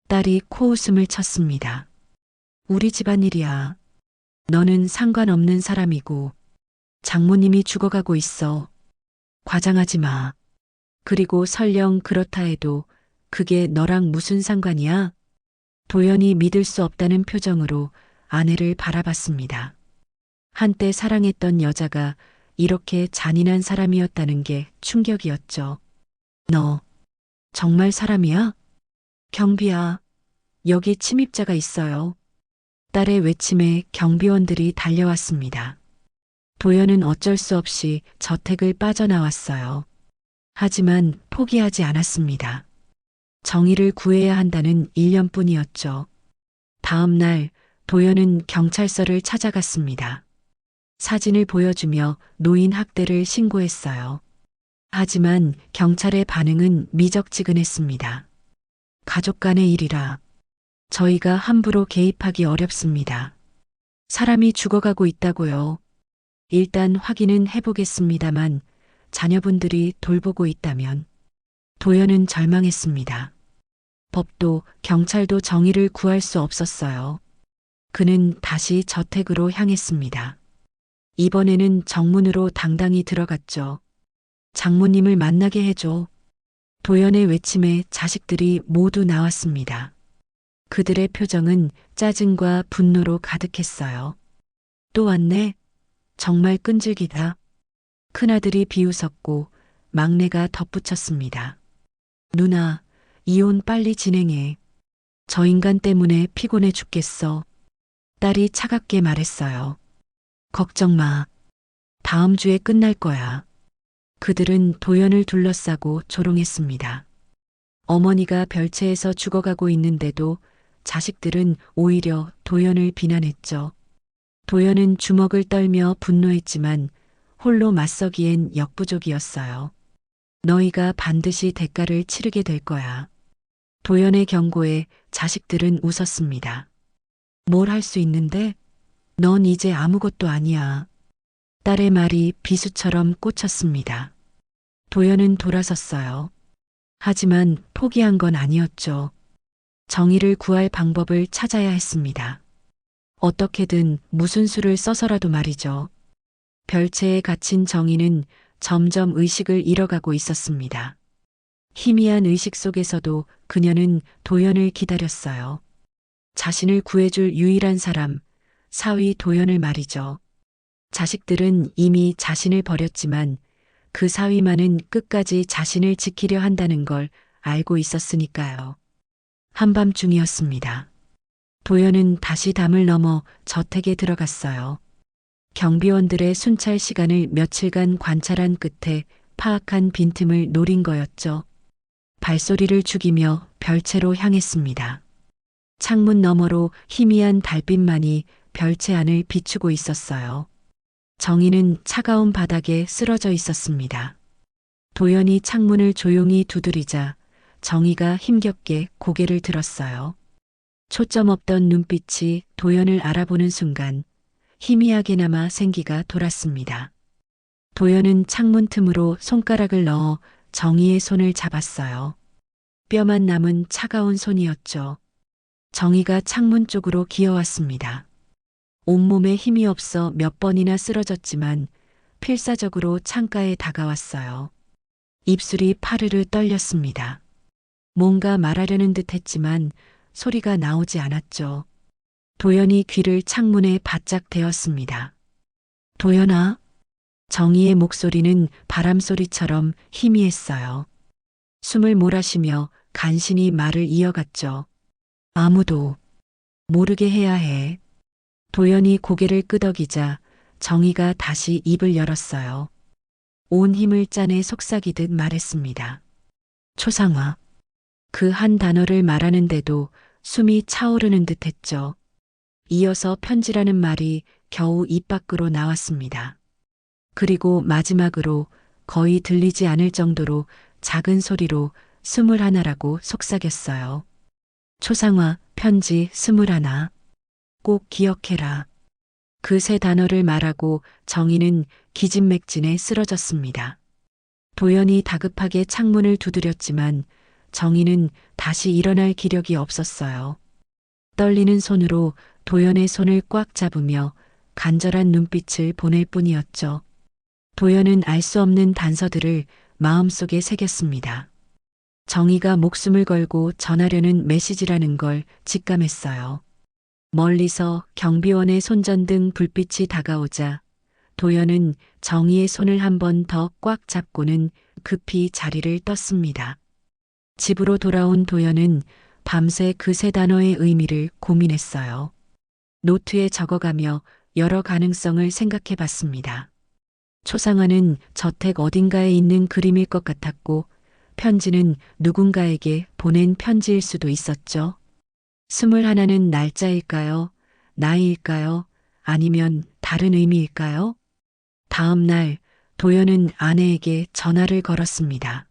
딸이 코웃음을 쳤습니다. 우리 집안일이야. 너는 상관없는 사람이고 장모님이 죽어가고 있어. 과장하지 마. 그리고 설령 그렇다 해도 그게 너랑 무슨 상관이야? 도연이 믿을 수 없다는 표정으로 아내를 바라봤습니다. 한때 사랑했던 여자가 이렇게 잔인한 사람이었다는 게 충격이었죠. 너 정말 사람이야? 경비야, 여기 침입자가 있어요. 딸의 외침에 경비원들이 달려왔습니다. 도연은 어쩔 수 없이 저택을 빠져나왔어요. 하지만 포기하지 않았습니다. 정의를 구해야 한다는 일념뿐이었죠. 다음 날 도연은 경찰서를 찾아갔습니다. 사진을 보여주며 노인 학대를 신고했어요. 하지만 경찰의 반응은 미적지근했습니다. 가족 간의 일이라 저희가 함부로 개입하기 어렵습니다. 사람이 죽어가고 있다고요. 일단 확인은 해보겠습니다만 자녀분들이 돌보고 있다면. 도연은 절망했습니다. 법도 경찰도 정의를 구할 수 없었어요. 그는 다시 저택으로 향했습니다. 이번에는 정문으로 당당히 들어갔죠. 장모님을 만나게 해줘. 도연의 외침에 자식들이 모두 나왔습니다. 그들의 표정은 짜증과 분노로 가득했어요. 또 왔네. 정말 끈질기다. 큰아들이 비웃었고 막내가 덧붙였습니다. 누나, 이혼 빨리 진행해. 저 인간 때문에 피곤해 죽겠어. 딸이 차갑게 말했어요. 걱정 마. 다음 주에 끝날 거야. 그들은 도연을 둘러싸고 조롱했습니다. 어머니가 별채에서 죽어가고 있는데도 자식들은 오히려 도연을 비난했죠. 도연은 주먹을 떨며 분노했지만 홀로 맞서기엔 역부족이었어요. 너희가 반드시 대가를 치르게 될 거야. 도연의 경고에 자식들은 웃었습니다. 뭘 할 수 있는데? 넌 이제 아무것도 아니야. 딸의 말이 비수처럼 꽂혔습니다. 도연은 돌아섰어요. 하지만 포기한 건 아니었죠. 정의를 구할 방법을 찾아야 했습니다. 어떻게든 무슨 수를 써서라도 말이죠. 별채에 갇힌 정의는 점점 의식을 잃어가고 있었습니다. 희미한 의식 속에서도 그녀는 도연을 기다렸어요. 자신을 구해줄 유일한 사람, 사위 도연을 말이죠. 자식들은 이미 자신을 버렸지만 그 사위만은 끝까지 자신을 지키려 한다는 걸 알고 있었으니까요. 한밤중이었습니다. 도연은 다시 담을 넘어 저택에 들어갔어요. 경비원들의 순찰 시간을 며칠간 관찰한 끝에 파악한 빈틈을 노린 거였죠. 발소리를 죽이며 별채로 향했습니다. 창문 너머로 희미한 달빛만이 별채 안을 비추고 있었어요. 정희는 차가운 바닥에 쓰러져 있었습니다. 도연이 창문을 조용히 두드리자 정희가 힘겹게 고개를 들었어요. 초점 없던 눈빛이 도연을 알아보는 순간 희미하게나마 생기가 돌았습니다. 도연은 창문 틈으로 손가락을 넣어 정희의 손을 잡았어요. 뼈만 남은 차가운 손이었죠. 정희가 창문 쪽으로 기어왔습니다. 온몸에 힘이 없어 몇 번이나 쓰러졌지만 필사적으로 창가에 다가왔어요. 입술이 파르르 떨렸습니다. 뭔가 말하려는 듯 했지만 소리가 나오지 않았죠. 도연이 귀를 창문에 바짝 대었습니다. 도연아? 정희의 목소리는 바람소리처럼 희미했어요. 숨을 몰아쉬며 간신히 말을 이어갔죠. 아무도 모르게 해야 해. 도연이 고개를 끄덕이자 정희가 다시 입을 열었어요. 온 힘을 짜내 속삭이듯 말했습니다. 초상화. 그 한 단어를 말하는데도 숨이 차오르는 듯 했죠. 이어서 편지라는 말이 겨우 입 밖으로 나왔습니다. 그리고 마지막으로 거의 들리지 않을 정도로 작은 소리로 21라고 속삭였어요. 초상화, 편지 21. 꼭 기억해라. 그 세 단어를 말하고 정희는 기진맥진에 쓰러졌습니다. 도연이 다급하게 창문을 두드렸지만 정희는 다시 일어날 기력이 없었어요. 떨리는 손으로 도연의 손을 꽉 잡으며 간절한 눈빛을 보낼 뿐이었죠. 도연은 알 수 없는 단서들을 마음속에 새겼습니다. 정희가 목숨을 걸고 전하려는 메시지라는 걸 직감했어요. 멀리서 경비원의 손전등 불빛이 다가오자 도연은 정희의 손을 한 번 더 꽉 잡고는 급히 자리를 떴습니다. 집으로 돌아온 도연은 밤새 그 세 단어의 의미를 고민했어요. 노트에 적어가며 여러 가능성을 생각해 봤습니다. 초상화는 저택 어딘가에 있는 그림일 것 같았고 편지는 누군가에게 보낸 편지일 수도 있었죠. 21는 날짜일까요? 나이일까요? 아니면 다른 의미일까요? 다음 날 도연은 아내에게 전화를 걸었습니다.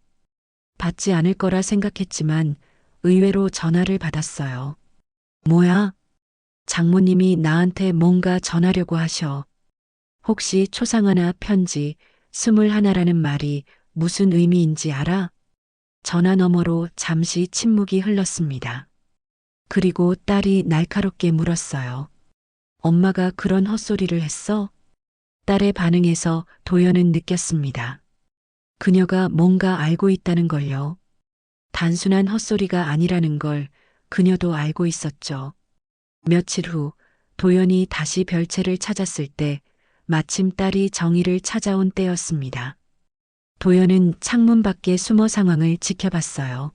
받지 않을 거라 생각했지만 의외로 전화를 받았어요. 뭐야? 장모님이 나한테 뭔가 전하려고 하셔. 혹시 초상화나 편지 21라는 말이 무슨 의미인지 알아? 전화 너머로 잠시 침묵이 흘렀습니다. 그리고 딸이 날카롭게 물었어요. 엄마가 그런 헛소리를 했어? 딸의 반응에서 도연은 느꼈습니다. 그녀가 뭔가 알고 있다는 걸요. 단순한 헛소리가 아니라는 걸 그녀도 알고 있었죠. 며칠 후 도연이 다시 별채를 찾았을 때 마침 딸이 정희를 찾아온 때였습니다. 도연은 창문 밖에 숨어 상황을 지켜봤어요.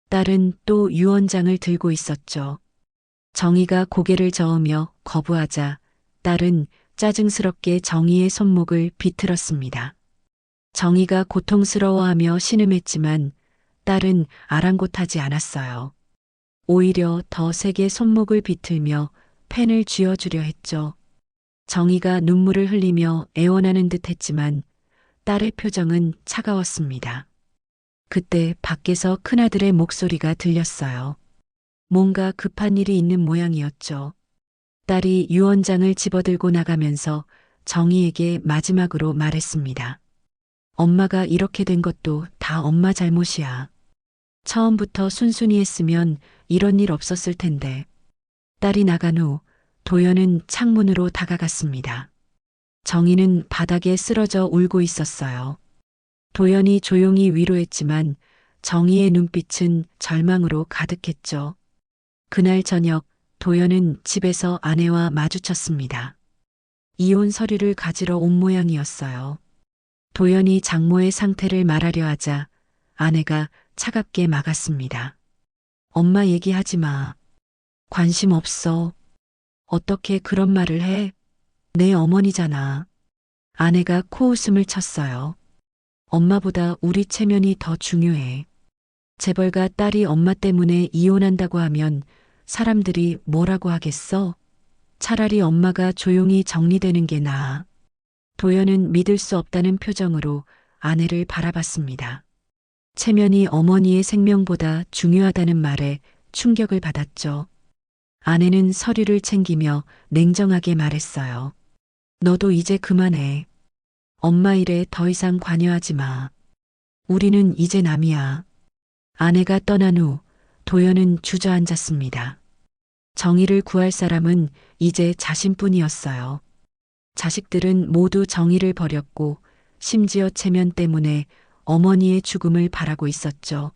딸은 또 유언장을 들고 있었죠. 정희가 고개를 저으며 거부하자 딸은 짜증스럽게 정희의 손목을 비틀었습니다. 정희가 고통스러워하며 신음했지만 딸은 아랑곳하지 않았어요. 오히려 더 세게 손목을 비틀며 펜을 쥐어주려 했죠. 정희가 눈물을 흘리며 애원하는 듯 했지만 딸의 표정은 차가웠습니다. 그때 밖에서 큰아들의 목소리가 들렸어요. 뭔가 급한 일이 있는 모양이었죠. 딸이 유언장을 집어들고 나가면서 정희에게 마지막으로 말했습니다. 엄마가 이렇게 된 것도 다 엄마 잘못이야. 처음부터 순순히 했으면 이런 일 없었을 텐데. 딸이 나간 후 도연은 창문으로 다가갔습니다. 정희는 바닥에 쓰러져 울고 있었어요. 도연이 조용히 위로했지만 정희의 눈빛은 절망으로 가득했죠. 그날 저녁 도연은 집에서 아내와 마주쳤습니다. 이혼 서류를 가지러 온 모양이었어요. 도연이 장모의 상태를 말하려 하자 아내가 차갑게 막았습니다. 엄마 얘기하지 마. 관심 없어. 어떻게 그런 말을 해? 내 어머니잖아. 아내가 코웃음을 쳤어요. 엄마보다 우리 체면이 더 중요해. 재벌가 딸이 엄마 때문에 이혼한다고 하면 사람들이 뭐라고 하겠어? 차라리 엄마가 조용히 정리되는 게 나아. 도연은 믿을 수 없다는 표정으로 아내를 바라봤습니다. 체면이 어머니의 생명보다 중요하다는 말에 충격을 받았죠. 아내는 서류를 챙기며 냉정하게 말했어요. 너도 이제 그만해. 엄마 일에 더 이상 관여하지 마. 우리는 이제 남이야. 아내가 떠난 후 도연은 주저앉았습니다. 정희를 구할 사람은 이제 자신뿐이었어요. 자식들은 모두 정희를 버렸고 심지어 체면 때문에 어머니의 죽음을 바라고 있었죠.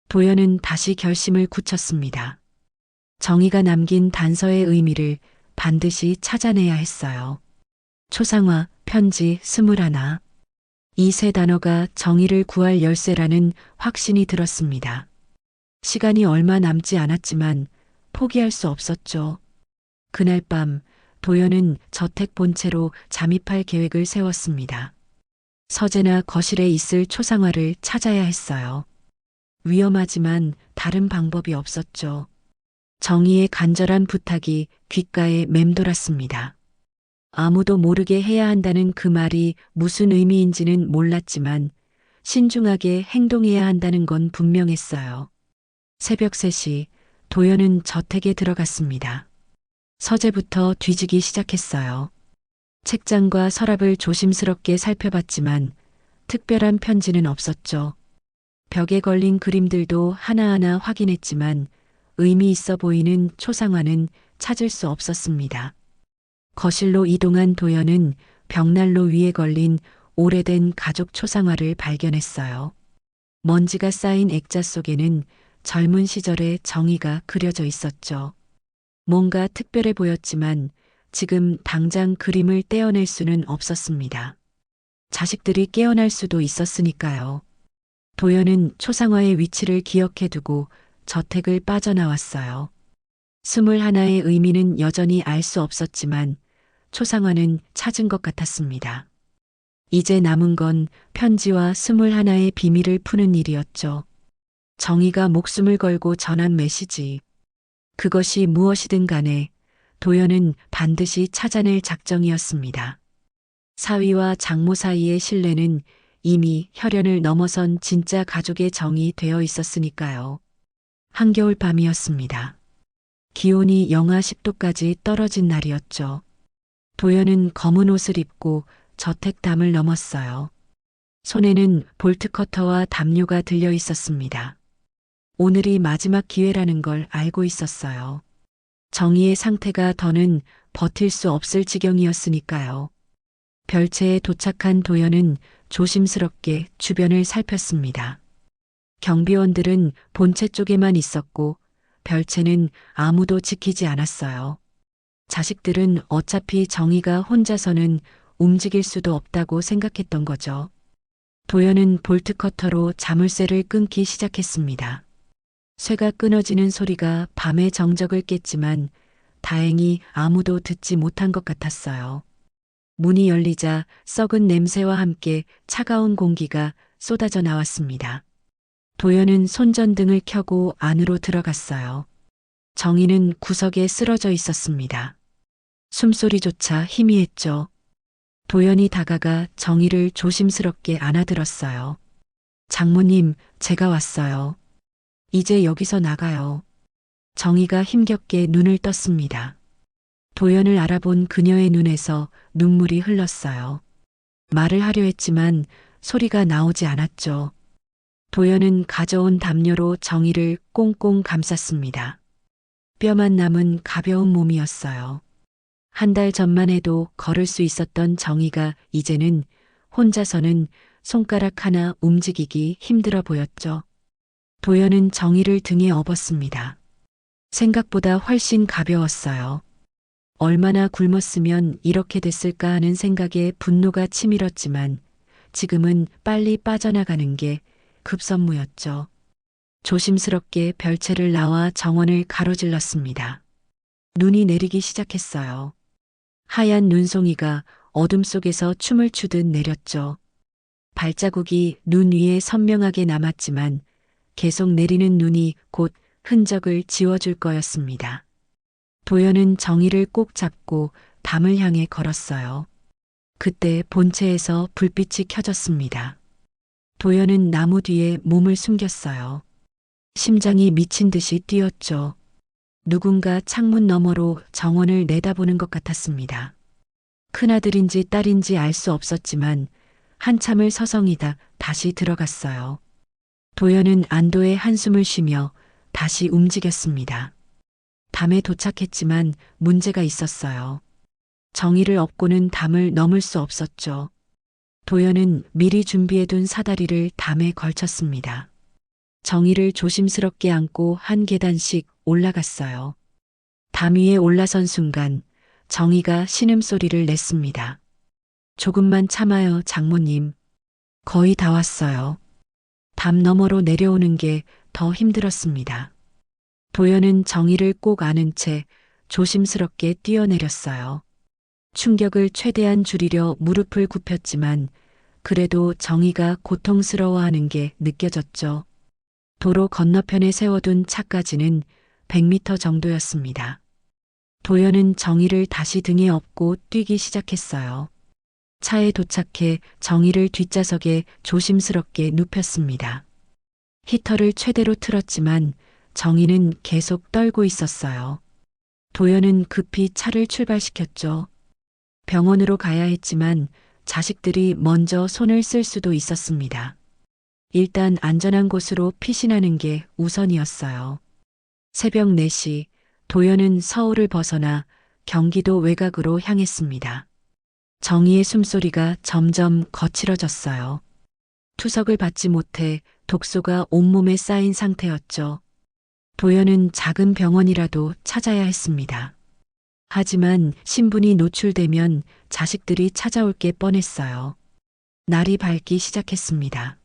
도연은 다시 결심을 굳혔습니다. 정희가 남긴 단서의 의미를 반드시 찾아내야 했어요. 초상화, 편지, 21. 이 세 단어가 정희를 구할 열쇠라는 확신이 들었습니다. 시간이 얼마 남지 않았지만 포기할 수 없었죠. 그날 밤 도연은 저택 본체로 잠입할 계획을 세웠습니다. 서재나 거실에 있을 초상화를 찾아야 했어요. 위험하지만 다른 방법이 없었죠. 정희의 간절한 부탁이 귓가에 맴돌았습니다. 아무도 모르게 해야 한다는 그 말이 무슨 의미인지는 몰랐지만 신중하게 행동해야 한다는 건 분명했어요. 새벽 3시 도연은 저택에 들어갔습니다. 서재부터 뒤지기 시작했어요. 책장과 서랍을 조심스럽게 살펴봤지만 특별한 편지는 없었죠. 벽에 걸린 그림들도 하나하나 확인했지만 의미 있어 보이는 초상화는 찾을 수 없었습니다. 거실로 이동한 도연은 벽난로 위에 걸린 오래된 가족 초상화를 발견했어요. 먼지가 쌓인 액자 속에는 젊은 시절의 정희가 그려져 있었죠. 뭔가 특별해 보였지만 지금 당장 그림을 떼어낼 수는 없었습니다. 자식들이 깨어날 수도 있었으니까요. 도연은 초상화의 위치를 기억해 두고 저택을 빠져나왔어요. 21의 의미는 여전히 알 수 없었지만 초상화는 찾은 것 같았습니다. 이제 남은 건 편지와 21의 비밀을 푸는 일이었죠. 정희가 목숨을 걸고 전한 메시지. 그것이 무엇이든 간에 도연은 반드시 찾아낼 작정이었습니다. 사위와 장모 사이의 신뢰는 이미 혈연을 넘어선 진짜 가족의 정이 되어 있었으니까요. 한겨울 밤이었습니다. 기온이 영하 10도까지 떨어진 날이었죠. 도연은 검은 옷을 입고 저택 담을 넘었어요. 손에는 볼트커터와 담요가 들려 있었습니다. 오늘이 마지막 기회라는 걸 알고 있었어요. 정희의 상태가 더는 버틸 수 없을 지경이었으니까요. 별채에 도착한 도연은 조심스럽게 주변을 살폈습니다. 경비원들은 본체 쪽에만 있었고 별채는 아무도 지키지 않았어요. 자식들은 어차피 정희가 혼자서는 움직일 수도 없다고 생각했던 거죠. 도연은 볼트커터로 자물쇠를 끊기 시작했습니다. 쇠가 끊어지는 소리가 밤의 정적을 깼지만 다행히 아무도 듣지 못한 것 같았어요. 문이 열리자 썩은 냄새와 함께 차가운 공기가 쏟아져 나왔습니다. 도연은 손전등을 켜고 안으로 들어갔어요. 정희는 구석에 쓰러져 있었습니다. 숨소리조차 희미했죠. 도연이 다가가 정희를 조심스럽게 안아들었어요. 장모님, 제가 왔어요. 이제 여기서 나가요. 정희가 힘겹게 눈을 떴습니다. 도연을 알아본 그녀의 눈에서 눈물이 흘렀어요. 말을 하려 했지만 소리가 나오지 않았죠. 도연은 가져온 담요로 정희를 꽁꽁 감쌌습니다. 뼈만 남은 가벼운 몸이었어요. 한 달 전만 해도 걸을 수 있었던 정희가 이제는 혼자서는 손가락 하나 움직이기 힘들어 보였죠. 도연은 정희를 등에 업었습니다. 생각보다 훨씬 가벼웠어요. 얼마나 굶었으면 이렇게 됐을까 하는 생각에 분노가 치밀었지만 지금은 빨리 빠져나가는 게 급선무였죠. 조심스럽게 별채를 나와 정원을 가로질렀습니다. 눈이 내리기 시작했어요. 하얀 눈송이가 어둠 속에서 춤을 추듯 내렸죠. 발자국이 눈 위에 선명하게 남았지만 계속 내리는 눈이 곧 흔적을 지워줄 거였습니다. 도연은 정희를 꼭 잡고 담을 향해 걸었어요. 그때 본체에서 불빛이 켜졌습니다. 도연은 나무 뒤에 몸을 숨겼어요. 심장이 미친 듯이 뛰었죠. 누군가 창문 너머로 정원을 내다보는 것 같았습니다. 큰아들인지 딸인지 알 수 없었지만 한참을 서성이다 다시 들어갔어요. 도연은 안도의 한숨을 쉬며 다시 움직였습니다. 담에 도착했지만 문제가 있었어요. 정희를 업고는 담을 넘을 수 없었죠. 도연은 미리 준비해둔 사다리를 담에 걸쳤습니다. 정희를 조심스럽게 안고 한 계단씩 올라갔어요. 담 위에 올라선 순간 정희가 신음소리를 냈습니다. 조금만 참아요, 장모님. 거의 다 왔어요. 담 너머로 내려오는 게 더 힘들었습니다. 도연은 정희를 꼭 안은 채 조심스럽게 뛰어내렸어요. 충격을 최대한 줄이려 무릎을 굽혔지만 그래도 정희가 고통스러워하는 게 느껴졌죠. 도로 건너편에 세워둔 차까지는 100m 정도였습니다. 도연은 정희를 다시 등에 업고 뛰기 시작했어요. 차에 도착해 정희를 뒷좌석에 조심스럽게 눕혔습니다. 히터를 최대로 틀었지만 정희는 계속 떨고 있었어요. 도연은 급히 차를 출발시켰죠. 병원으로 가야 했지만 자식들이 먼저 손을 쓸 수도 있었습니다. 일단 안전한 곳으로 피신하는 게 우선이었어요. 새벽 4시 도연은 서울을 벗어나 경기도 외곽으로 향했습니다. 정희의 숨소리가 점점 거칠어졌어요. 투석을 받지 못해 독소가 온몸에 쌓인 상태였죠. 도연은 작은 병원이라도 찾아야 했습니다. 하지만 신분이 노출되면 자식들이 찾아올 게 뻔했어요. 날이 밝기 시작했습니다.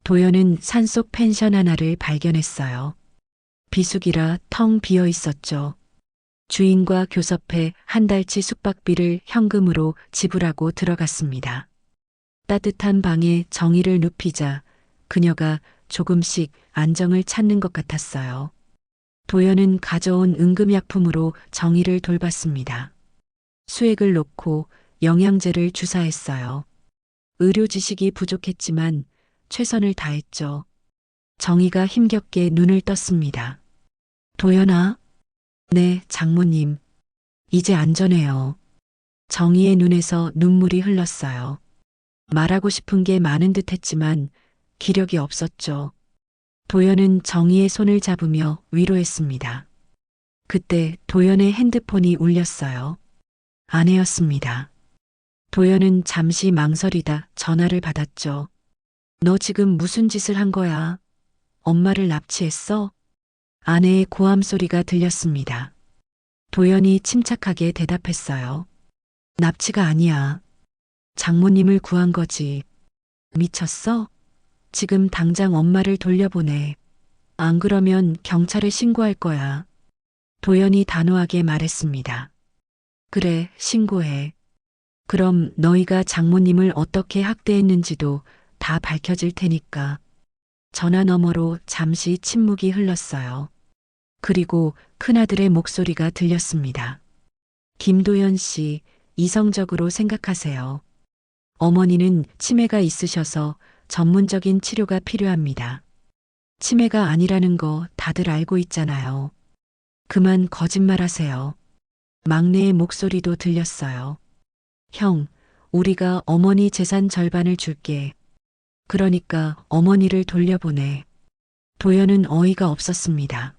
도연은 산속 펜션 하나를 발견했어요. 비수기라 텅 비어 있었죠. 주인과 교섭해 한 달치 숙박비를 현금으로 지불하고 들어갔습니다. 따뜻한 방에 정의를 눕히자 그녀가 조금씩 안정을 찾는 것 같았어요. 도연은 가져온 응급약품으로 정의를 돌봤습니다. 수액을 놓고 영양제를 주사했어요. 의료 지식이 부족했지만 최선을 다했죠. 정의가 힘겹게 눈을 떴습니다. 도연아? 네, 장모님. 이제 안전해요. 정의의 눈에서 눈물이 흘렀어요. 말하고 싶은 게 많은 듯 했지만 기력이 없었죠. 도연은 정희의 손을 잡으며 위로했습니다. 그때 도연의 핸드폰이 울렸어요. 아내였습니다. 도연은 잠시 망설이다 전화를 받았죠. 너 지금 무슨 짓을 한 거야? 엄마를 납치했어? 아내의 고함 소리가 들렸습니다. 도연이 침착하게 대답했어요. 납치가 아니야. 장모님을 구한 거지. 미쳤어? 지금 당장 엄마를 돌려보내. 안 그러면 경찰에 신고할 거야. 도연이 단호하게 말했습니다. 그래, 신고해. 그럼 너희가 장모님을 어떻게 학대했는지도 다 밝혀질 테니까. 전화 너머로 잠시 침묵이 흘렀어요. 그리고 큰아들의 목소리가 들렸습니다. 김도연 씨, 이성적으로 생각하세요. 어머니는 치매가 있으셔서 전문적인 치료가 필요합니다. 치매가 아니라는 거 다들 알고 있잖아요. 그만 거짓말하세요. 막내의 목소리도 들렸어요. 형, 우리가 어머니 재산 절반을 줄게. 그러니까 어머니를 돌려보내. 도연은 어이가 없었습니다.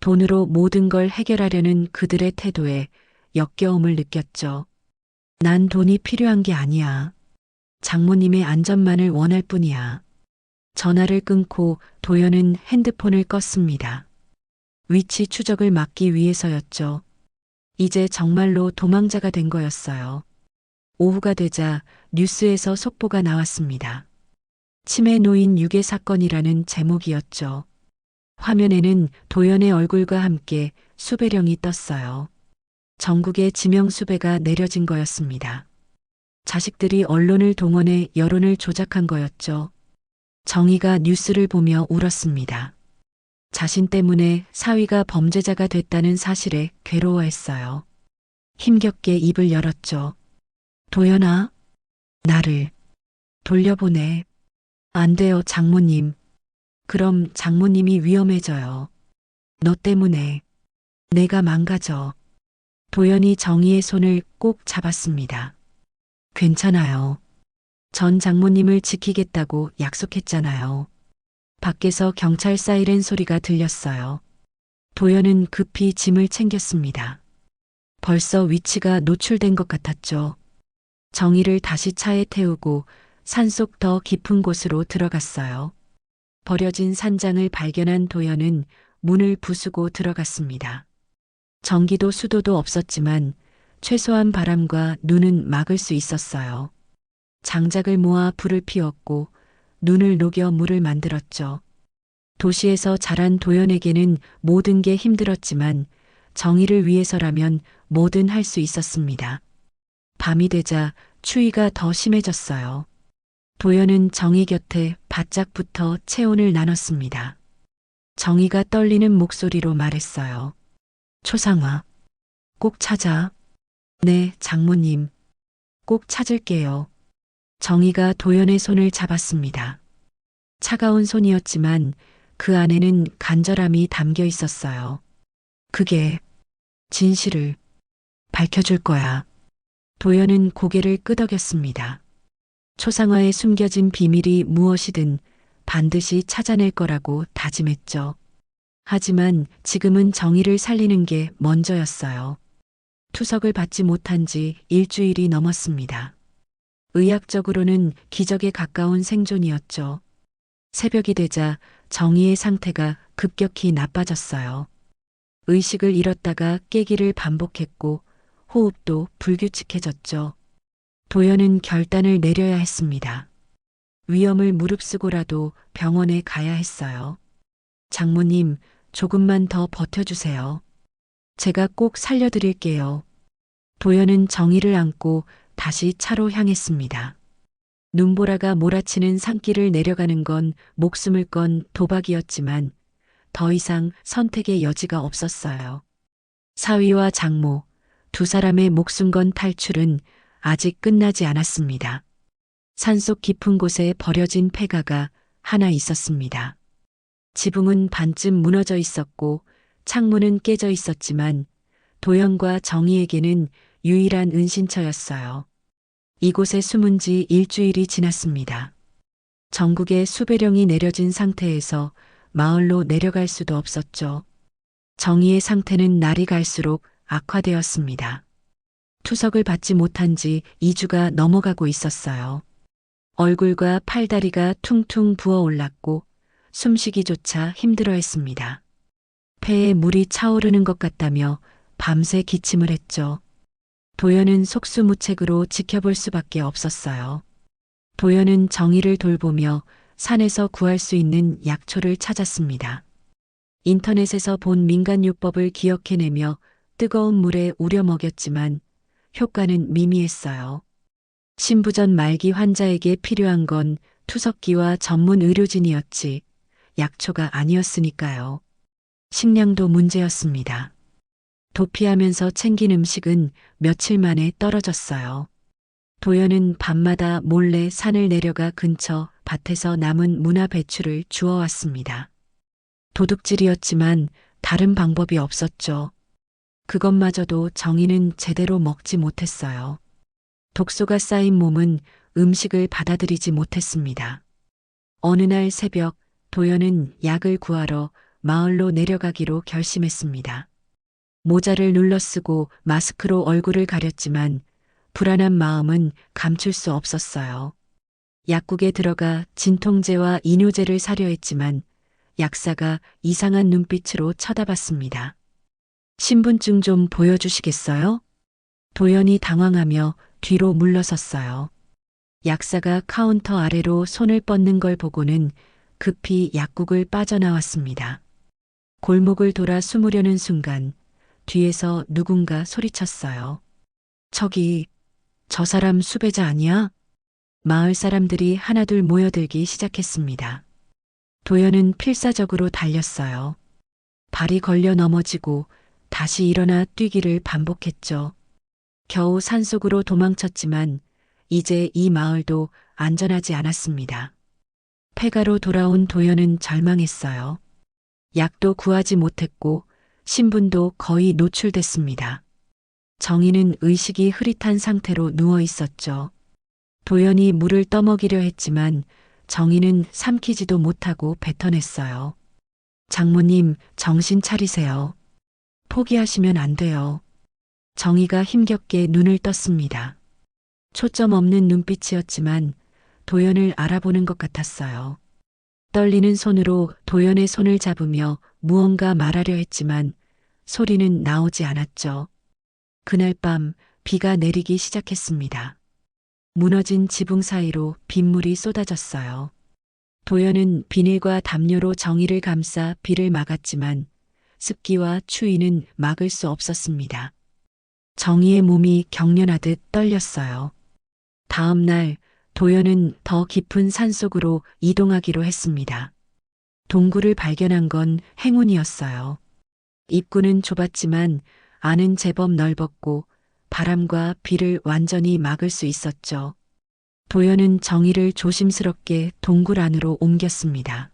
돈으로 모든 걸 해결하려는 그들의 태도에 역겨움을 느꼈죠. 난 돈이 필요한 게 아니야. 장모님의 안전만을 원할 뿐이야. 전화를 끊고 도연은 핸드폰을 껐습니다. 위치 추적을 막기 위해서였죠. 이제 정말로 도망자가 된 거였어요. 오후가 되자 뉴스에서 속보가 나왔습니다. 치매 노인 유괴 사건이라는 제목이었죠. 화면에는 도연의 얼굴과 함께 수배령이 떴어요. 전국에 지명 수배가 내려진 거였습니다. 자식들이 언론을 동원해 여론을 조작한 거였죠. 정희가 뉴스를 보며 울었습니다. 자신 때문에 사위가 범죄자가 됐다는 사실에 괴로워했어요. 힘겹게 입을 열었죠. 도연아, 나를 돌려보내. 안 돼요, 장모님. 그럼 장모님이 위험해져요. 너 때문에 내가 망가져. 도연이 정희의 손을 꼭 잡았습니다. 괜찮아요. 전 장모님을 지키겠다고 약속했잖아요. 밖에서 경찰 사이렌 소리가 들렸어요. 도연은 급히 짐을 챙겼습니다. 벌써 위치가 노출된 것 같았죠. 정희를 다시 차에 태우고 산속 더 깊은 곳으로 들어갔어요. 버려진 산장을 발견한 도연은 문을 부수고 들어갔습니다. 전기도 수도도 없었지만 최소한 바람과 눈은 막을 수 있었어요. 장작을 모아 불을 피웠고 눈을 녹여 물을 만들었죠. 도시에서 자란 도연에게는 모든 게 힘들었지만 정의를 위해서라면 뭐든 할 수 있었습니다. 밤이 되자 추위가 더 심해졌어요. 도연은 정희 곁에 바짝 붙어 체온을 나눴습니다. 정희가 떨리는 목소리로 말했어요. 초상화, 꼭 찾아. 네, 장모님. 꼭 찾을게요. 정희가 도연의 손을 잡았습니다. 차가운 손이었지만 그 안에는 간절함이 담겨 있었어요. 그게 진실을 밝혀줄 거야. 도연은 고개를 끄덕였습니다. 초상화에 숨겨진 비밀이 무엇이든 반드시 찾아낼 거라고 다짐했죠. 하지만 지금은 정의를 살리는 게 먼저였어요. 투석을 받지 못한 지 일주일이 넘었습니다. 의학적으로는 기적에 가까운 생존이었죠. 새벽이 되자 정희의 상태가 급격히 나빠졌어요. 의식을 잃었다가 깨기를 반복했고 호흡도 불규칙해졌죠. 도연은 결단을 내려야 했습니다. 위험을 무릅쓰고라도 병원에 가야 했어요. 장모님, 조금만 더 버텨주세요. 제가 꼭 살려드릴게요. 도연은 정희를 안고 다시 차로 향했습니다. 눈보라가 몰아치는 산길을 내려가는 건 목숨을 건 도박이었지만 더 이상 선택의 여지가 없었어요. 사위와 장모, 두 사람의 목숨 건 탈출은 아직 끝나지 않았습니다. 산속 깊은 곳에 버려진 폐가가 하나 있었습니다. 지붕은 반쯤 무너져 있었고 창문은 깨져 있었지만 도연과 정희에게는 유일한 은신처였어요. 이곳에 숨은 지 일주일이 지났습니다. 전국에 수배령이 내려진 상태에서 마을로 내려갈 수도 없었죠. 정희의 상태는 날이 갈수록 악화되었습니다. 투석을 받지 못한 지 2주가 넘어가고 있었어요. 얼굴과 팔다리가 퉁퉁 부어올랐고 숨쉬기조차 힘들어했습니다. 폐에 물이 차오르는 것 같다며 밤새 기침을 했죠. 도연은 속수무책으로 지켜볼 수밖에 없었어요. 도연은 정희를 돌보며 산에서 구할 수 있는 약초를 찾았습니다. 인터넷에서 본 민간요법을 기억해내며 뜨거운 물에 우려 먹였지만 효과는 미미했어요. 신부전 말기 환자에게 필요한 건 투석기와 전문 의료진이었지 약초가 아니었으니까요. 식량도 문제였습니다. 도피하면서 챙긴 음식은 며칠 만에 떨어졌어요. 도연은 밤마다 몰래 산을 내려가 근처 밭에서 남은 무나 배추를 주워왔습니다. 도둑질이었지만 다른 방법이 없었죠. 그것마저도 정희는 제대로 먹지 못했어요. 독소가 쌓인 몸은 음식을 받아들이지 못했습니다. 어느 날 새벽 도연은 약을 구하러 마을로 내려가기로 결심했습니다. 모자를 눌러쓰고 마스크로 얼굴을 가렸지만 불안한 마음은 감출 수 없었어요. 약국에 들어가 진통제와 이뇨제를 사려 했지만 약사가 이상한 눈빛으로 쳐다봤습니다. 신분증 좀 보여주시겠어요? 도연이 당황하며 뒤로 물러섰어요. 약사가 카운터 아래로 손을 뻗는 걸 보고는 급히 약국을 빠져나왔습니다. 골목을 돌아 숨으려는 순간 뒤에서 누군가 소리쳤어요. 저기, 저 사람 수배자 아니야? 마을 사람들이 하나둘 모여들기 시작했습니다. 도연은 필사적으로 달렸어요. 발이 걸려 넘어지고 다시 일어나 뛰기를 반복했죠. 겨우 산속으로 도망쳤지만 이제 이 마을도 안전하지 않았습니다. 폐가로 돌아온 도연은 절망했어요. 약도 구하지 못했고 신분도 거의 노출됐습니다. 정희는 의식이 흐릿한 상태로 누워 있었죠. 도연이 물을 떠먹이려 했지만 정희는 삼키지도 못하고 뱉어냈어요. 장모님, 정신 차리세요. 포기하시면 안 돼요. 정희가 힘겹게 눈을 떴습니다. 초점 없는 눈빛이었지만 도연을 알아보는 것 같았어요. 떨리는 손으로 도연의 손을 잡으며 무언가 말하려 했지만 소리는 나오지 않았죠. 그날 밤 비가 내리기 시작했습니다. 무너진 지붕 사이로 빗물이 쏟아졌어요. 도연은 비닐과 담요로 정희를 감싸 비를 막았지만 습기와 추위는 막을 수 없었습니다. 정희의 몸이 경련하듯 떨렸어요. 다음 날 도연은 더 깊은 산속으로 이동하기로 했습니다. 동굴을 발견한 건 행운이었어요. 입구는 좁았지만 안은 제법 넓었고 바람과 비를 완전히 막을 수 있었죠. 도연은 정희를 조심스럽게 동굴 안으로 옮겼습니다.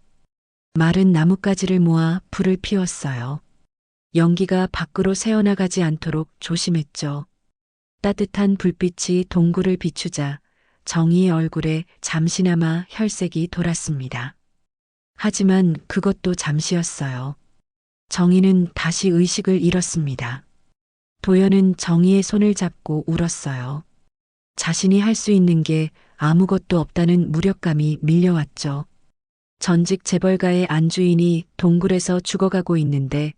마른 나뭇가지를 모아 불을 피웠어요. 연기가 밖으로 새어나가지 않도록 조심했죠. 따뜻한 불빛이 동굴을 비추자 정희의 얼굴에 잠시나마 혈색이 돌았습니다. 하지만 그것도 잠시였어요. 정희는 다시 의식을 잃었습니다. 도연은 정희의 손을 잡고 울었어요. 자신이 할 수 있는 게 아무것도 없다는 무력감이 밀려왔죠. 전직 재벌가의 안주인이 동굴에서 죽어가고 있는데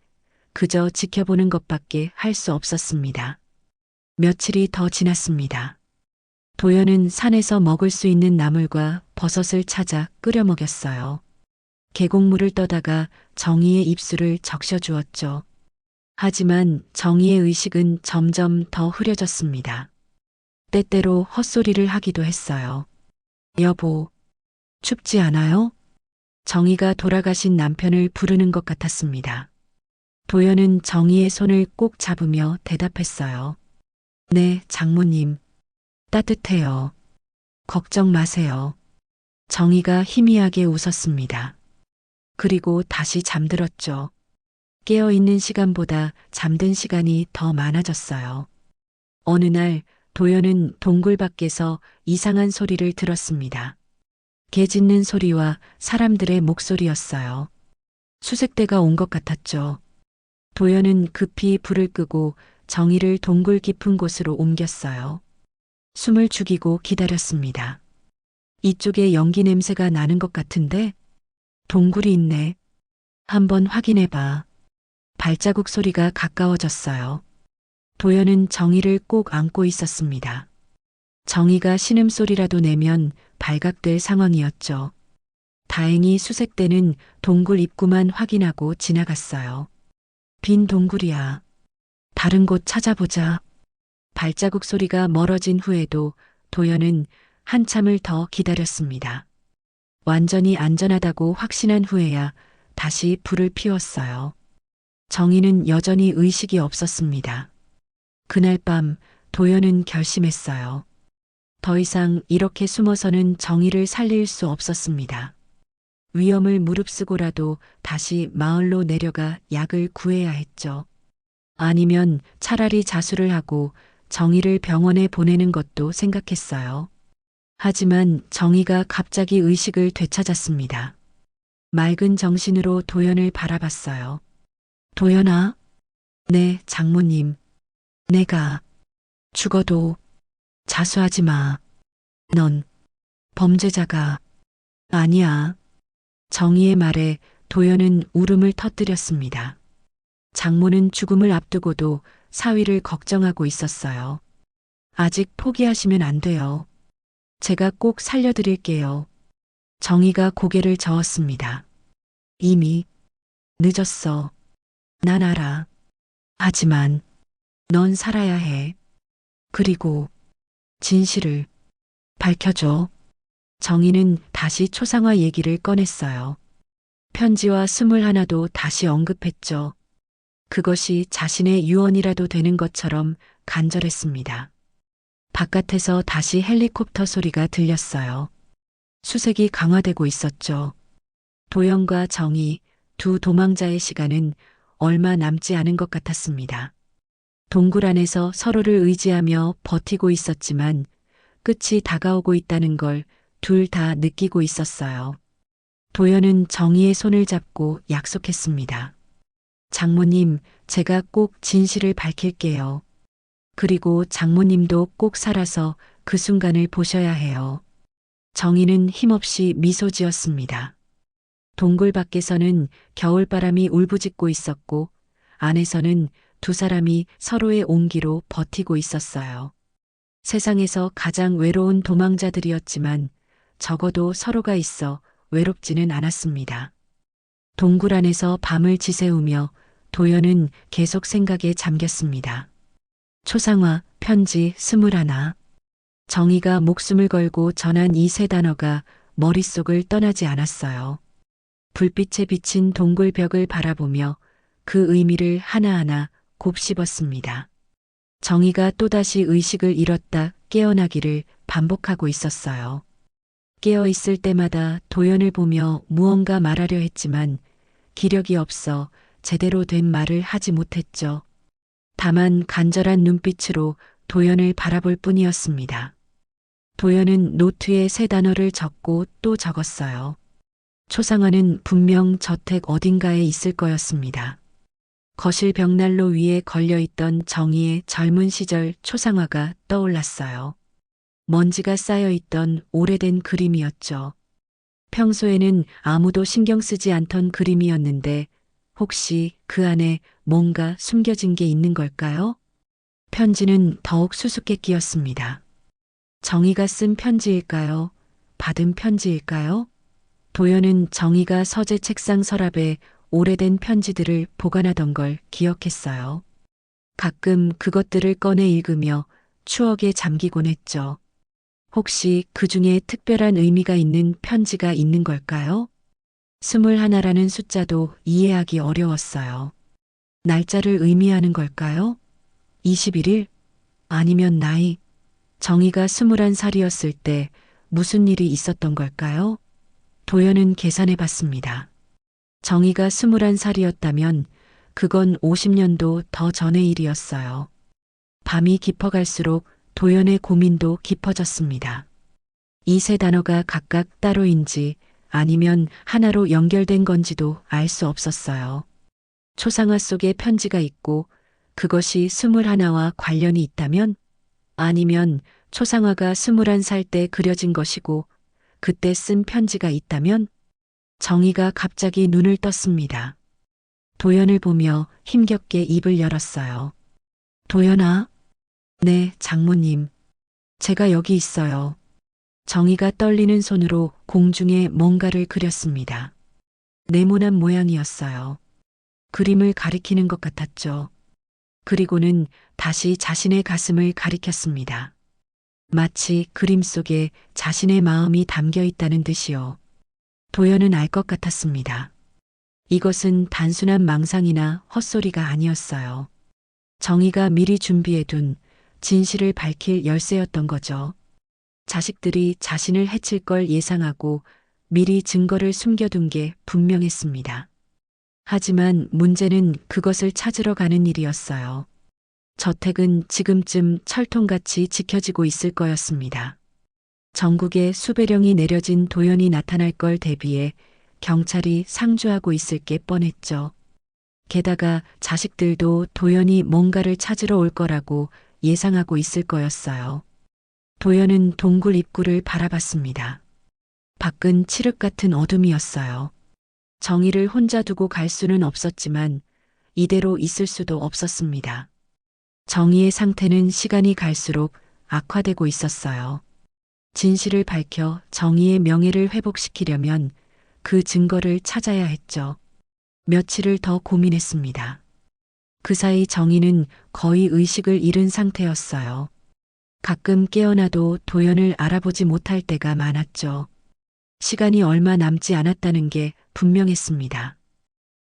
그저 지켜보는 것밖에 할 수 없었습니다. 며칠이 더 지났습니다. 도연은 산에서 먹을 수 있는 나물과 버섯을 찾아 끓여 먹였어요. 계곡물을 떠다가 정희의 입술을 적셔주었죠. 하지만 정희의 의식은 점점 더 흐려졌습니다. 때때로 헛소리를 하기도 했어요. 여보, 춥지 않아요? 정희가 돌아가신 남편을 부르는 것 같았습니다. 도연은 정희의 손을 꼭 잡으며 대답했어요. 네, 장모님. 따뜻해요. 걱정 마세요. 정희가 희미하게 웃었습니다. 그리고 다시 잠들었죠. 깨어있는 시간보다 잠든 시간이 더 많아졌어요. 어느 날 도연은 동굴 밖에서 이상한 소리를 들었습니다. 개 짖는 소리와 사람들의 목소리였어요. 수색대가 온 것 같았죠. 도연은 급히 불을 끄고 정희를 동굴 깊은 곳으로 옮겼어요. 숨을 죽이고 기다렸습니다. 이쪽에 연기 냄새가 나는 것 같은데? 동굴이 있네. 한번 확인해봐. 발자국 소리가 가까워졌어요. 도연은 정희를 꼭 안고 있었습니다. 정희가 신음소리라도 내면 발각될 상황이었죠. 다행히 수색대는 동굴 입구만 확인하고 지나갔어요. 빈 동굴이야. 다른 곳 찾아보자. 발자국 소리가 멀어진 후에도 도연은 한참을 더 기다렸습니다. 완전히 안전하다고 확신한 후에야 다시 불을 피웠어요. 정희는 여전히 의식이 없었습니다. 그날 밤 도연은 결심했어요. 더 이상 이렇게 숨어서는 정희를 살릴 수 없었습니다. 위험을 무릅쓰고라도 다시 마을로 내려가 약을 구해야 했죠. 아니면 차라리 자수를 하고 정희를 병원에 보내는 것도 생각했어요. 하지만 정희가 갑자기 의식을 되찾았습니다. 맑은 정신으로 도연을 바라봤어요. 도연아? 네, 장모님. 내가 죽어도 자수하지 마. 넌 범죄자가 아니야. 정희의 말에 도연은 울음을 터뜨렸습니다. 장모는 죽음을 앞두고도 사위를 걱정하고 있었어요. 아직 포기하시면 안 돼요. 제가 꼭 살려드릴게요. 정희가 고개를 저었습니다. 이미 늦었어. 난 알아. 하지만 넌 살아야 해. 그리고 진실을 밝혀줘. 정희는 다시 초상화 얘기를 꺼냈어요. 편지와 스물 하나도 다시 언급했죠. 그것이 자신의 유언이라도 되는 것처럼 간절했습니다. 바깥에서 다시 헬리콥터 소리가 들렸어요. 수색이 강화되고 있었죠. 도연과 정희, 두 도망자의 시간은 얼마 남지 않은 것 같았습니다. 동굴 안에서 서로를 의지하며 버티고 있었지만 끝이 다가오고 있다는 걸 둘 다 느끼고 있었어요. 도연은 정희의 손을 잡고 약속했습니다. 장모님, 제가 꼭 진실을 밝힐게요. 그리고 장모님도 꼭 살아서 그 순간을 보셔야 해요. 정희는 힘없이 미소 지었습니다. 동굴 밖에서는 겨울바람이 울부짖고 있었고 안에서는 두 사람이 서로의 온기로 버티고 있었어요. 세상에서 가장 외로운 도망자들이었지만 적어도 서로가 있어 외롭지는 않았습니다. 동굴 안에서 밤을 지새우며 도연은 계속 생각에 잠겼습니다. 초상화, 편지, 21. 정희가 목숨을 걸고 전한 이 세 단어가 머릿속을 떠나지 않았어요. 불빛에 비친 동굴 벽을 바라보며 그 의미를 하나하나 곱씹었습니다. 정희가 또다시 의식을 잃었다 깨어나기를 반복하고 있었어요. 깨어있을 때마다 도연을 보며 무언가 말하려 했지만 기력이 없어 제대로 된 말을 하지 못했죠. 다만 간절한 눈빛으로 도연을 바라볼 뿐이었습니다. 도연은 노트에 세 단어를 적고 또 적었어요. 초상화는 분명 저택 어딘가에 있을 거였습니다. 거실 벽난로 위에 걸려있던 정희의 젊은 시절 초상화가 떠올랐어요. 먼지가 쌓여있던 오래된 그림이었죠. 평소에는 아무도 신경 쓰지 않던 그림이었는데 혹시 그 안에 뭔가 숨겨진 게 있는 걸까요? 편지는 더욱 수수께끼였습니다. 정희가 쓴 편지일까요? 받은 편지일까요? 도연은 정희가 서재 책상 서랍에 오래된 편지들을 보관하던 걸 기억했어요. 가끔 그것들을 꺼내 읽으며 추억에 잠기곤 했죠. 혹시 그 중에 특별한 의미가 있는 편지가 있는 걸까요? 21라는 숫자도 이해하기 어려웠어요. 날짜를 의미하는 걸까요? 21일? 아니면 나이? 정희가 21살이었을 때 무슨 일이 있었던 걸까요? 도연은 계산해 봤습니다. 정희가 21살이었다면 그건 50년도 더 전의 일이었어요. 밤이 깊어갈수록 도연의 고민도 깊어졌습니다. 이 세 단어가 각각 따로인지 아니면 하나로 연결된 건지도 알 수 없었어요. 초상화 속에 편지가 있고 그것이 21와 관련이 있다면 아니면 초상화가 21살 때 그려진 것이고 그때 쓴 편지가 있다면 정희가 갑자기 눈을 떴습니다. 도연을 보며 힘겹게 입을 열었어요. 도연아? 네, 장모님. 제가 여기 있어요. 정희가 떨리는 손으로 공중에 뭔가를 그렸습니다. 네모난 모양이었어요. 그림을 가리키는 것 같았죠. 그리고는 다시 자신의 가슴을 가리켰습니다. 마치 그림 속에 자신의 마음이 담겨 있다는 듯이요. 도연은 알 것 같았습니다. 이것은 단순한 망상이나 헛소리가 아니었어요. 정희가 미리 준비해둔 진실을 밝힐 열쇠였던 거죠. 자식들이 자신을 해칠 걸 예상하고 미리 증거를 숨겨둔 게 분명했습니다. 하지만 문제는 그것을 찾으러 가는 일이었어요. 저택은 지금쯤 철통같이 지켜지고 있을 거였습니다. 전국에 수배령이 내려진 도연이 나타날 걸 대비해 경찰이 상주하고 있을 게 뻔했죠. 게다가 자식들도 도연이 뭔가를 찾으러 올 거라고 예상하고 있을 거였어요. 도연은 동굴 입구를 바라봤습니다. 밖은 칠흑 같은 어둠이었어요. 정희를 혼자 두고 갈 수는 없었지만 이대로 있을 수도 없었습니다. 정희의 상태는 시간이 갈수록 악화되고 있었어요. 진실을 밝혀 정희의 명예를 회복시키려면 그 증거를 찾아야 했죠. 며칠을 더 고민했습니다. 그 사이 정희는 거의 의식을 잃은 상태였어요. 가끔 깨어나도 도연을 알아보지 못할 때가 많았죠. 시간이 얼마 남지 않았다는 게 분명했습니다.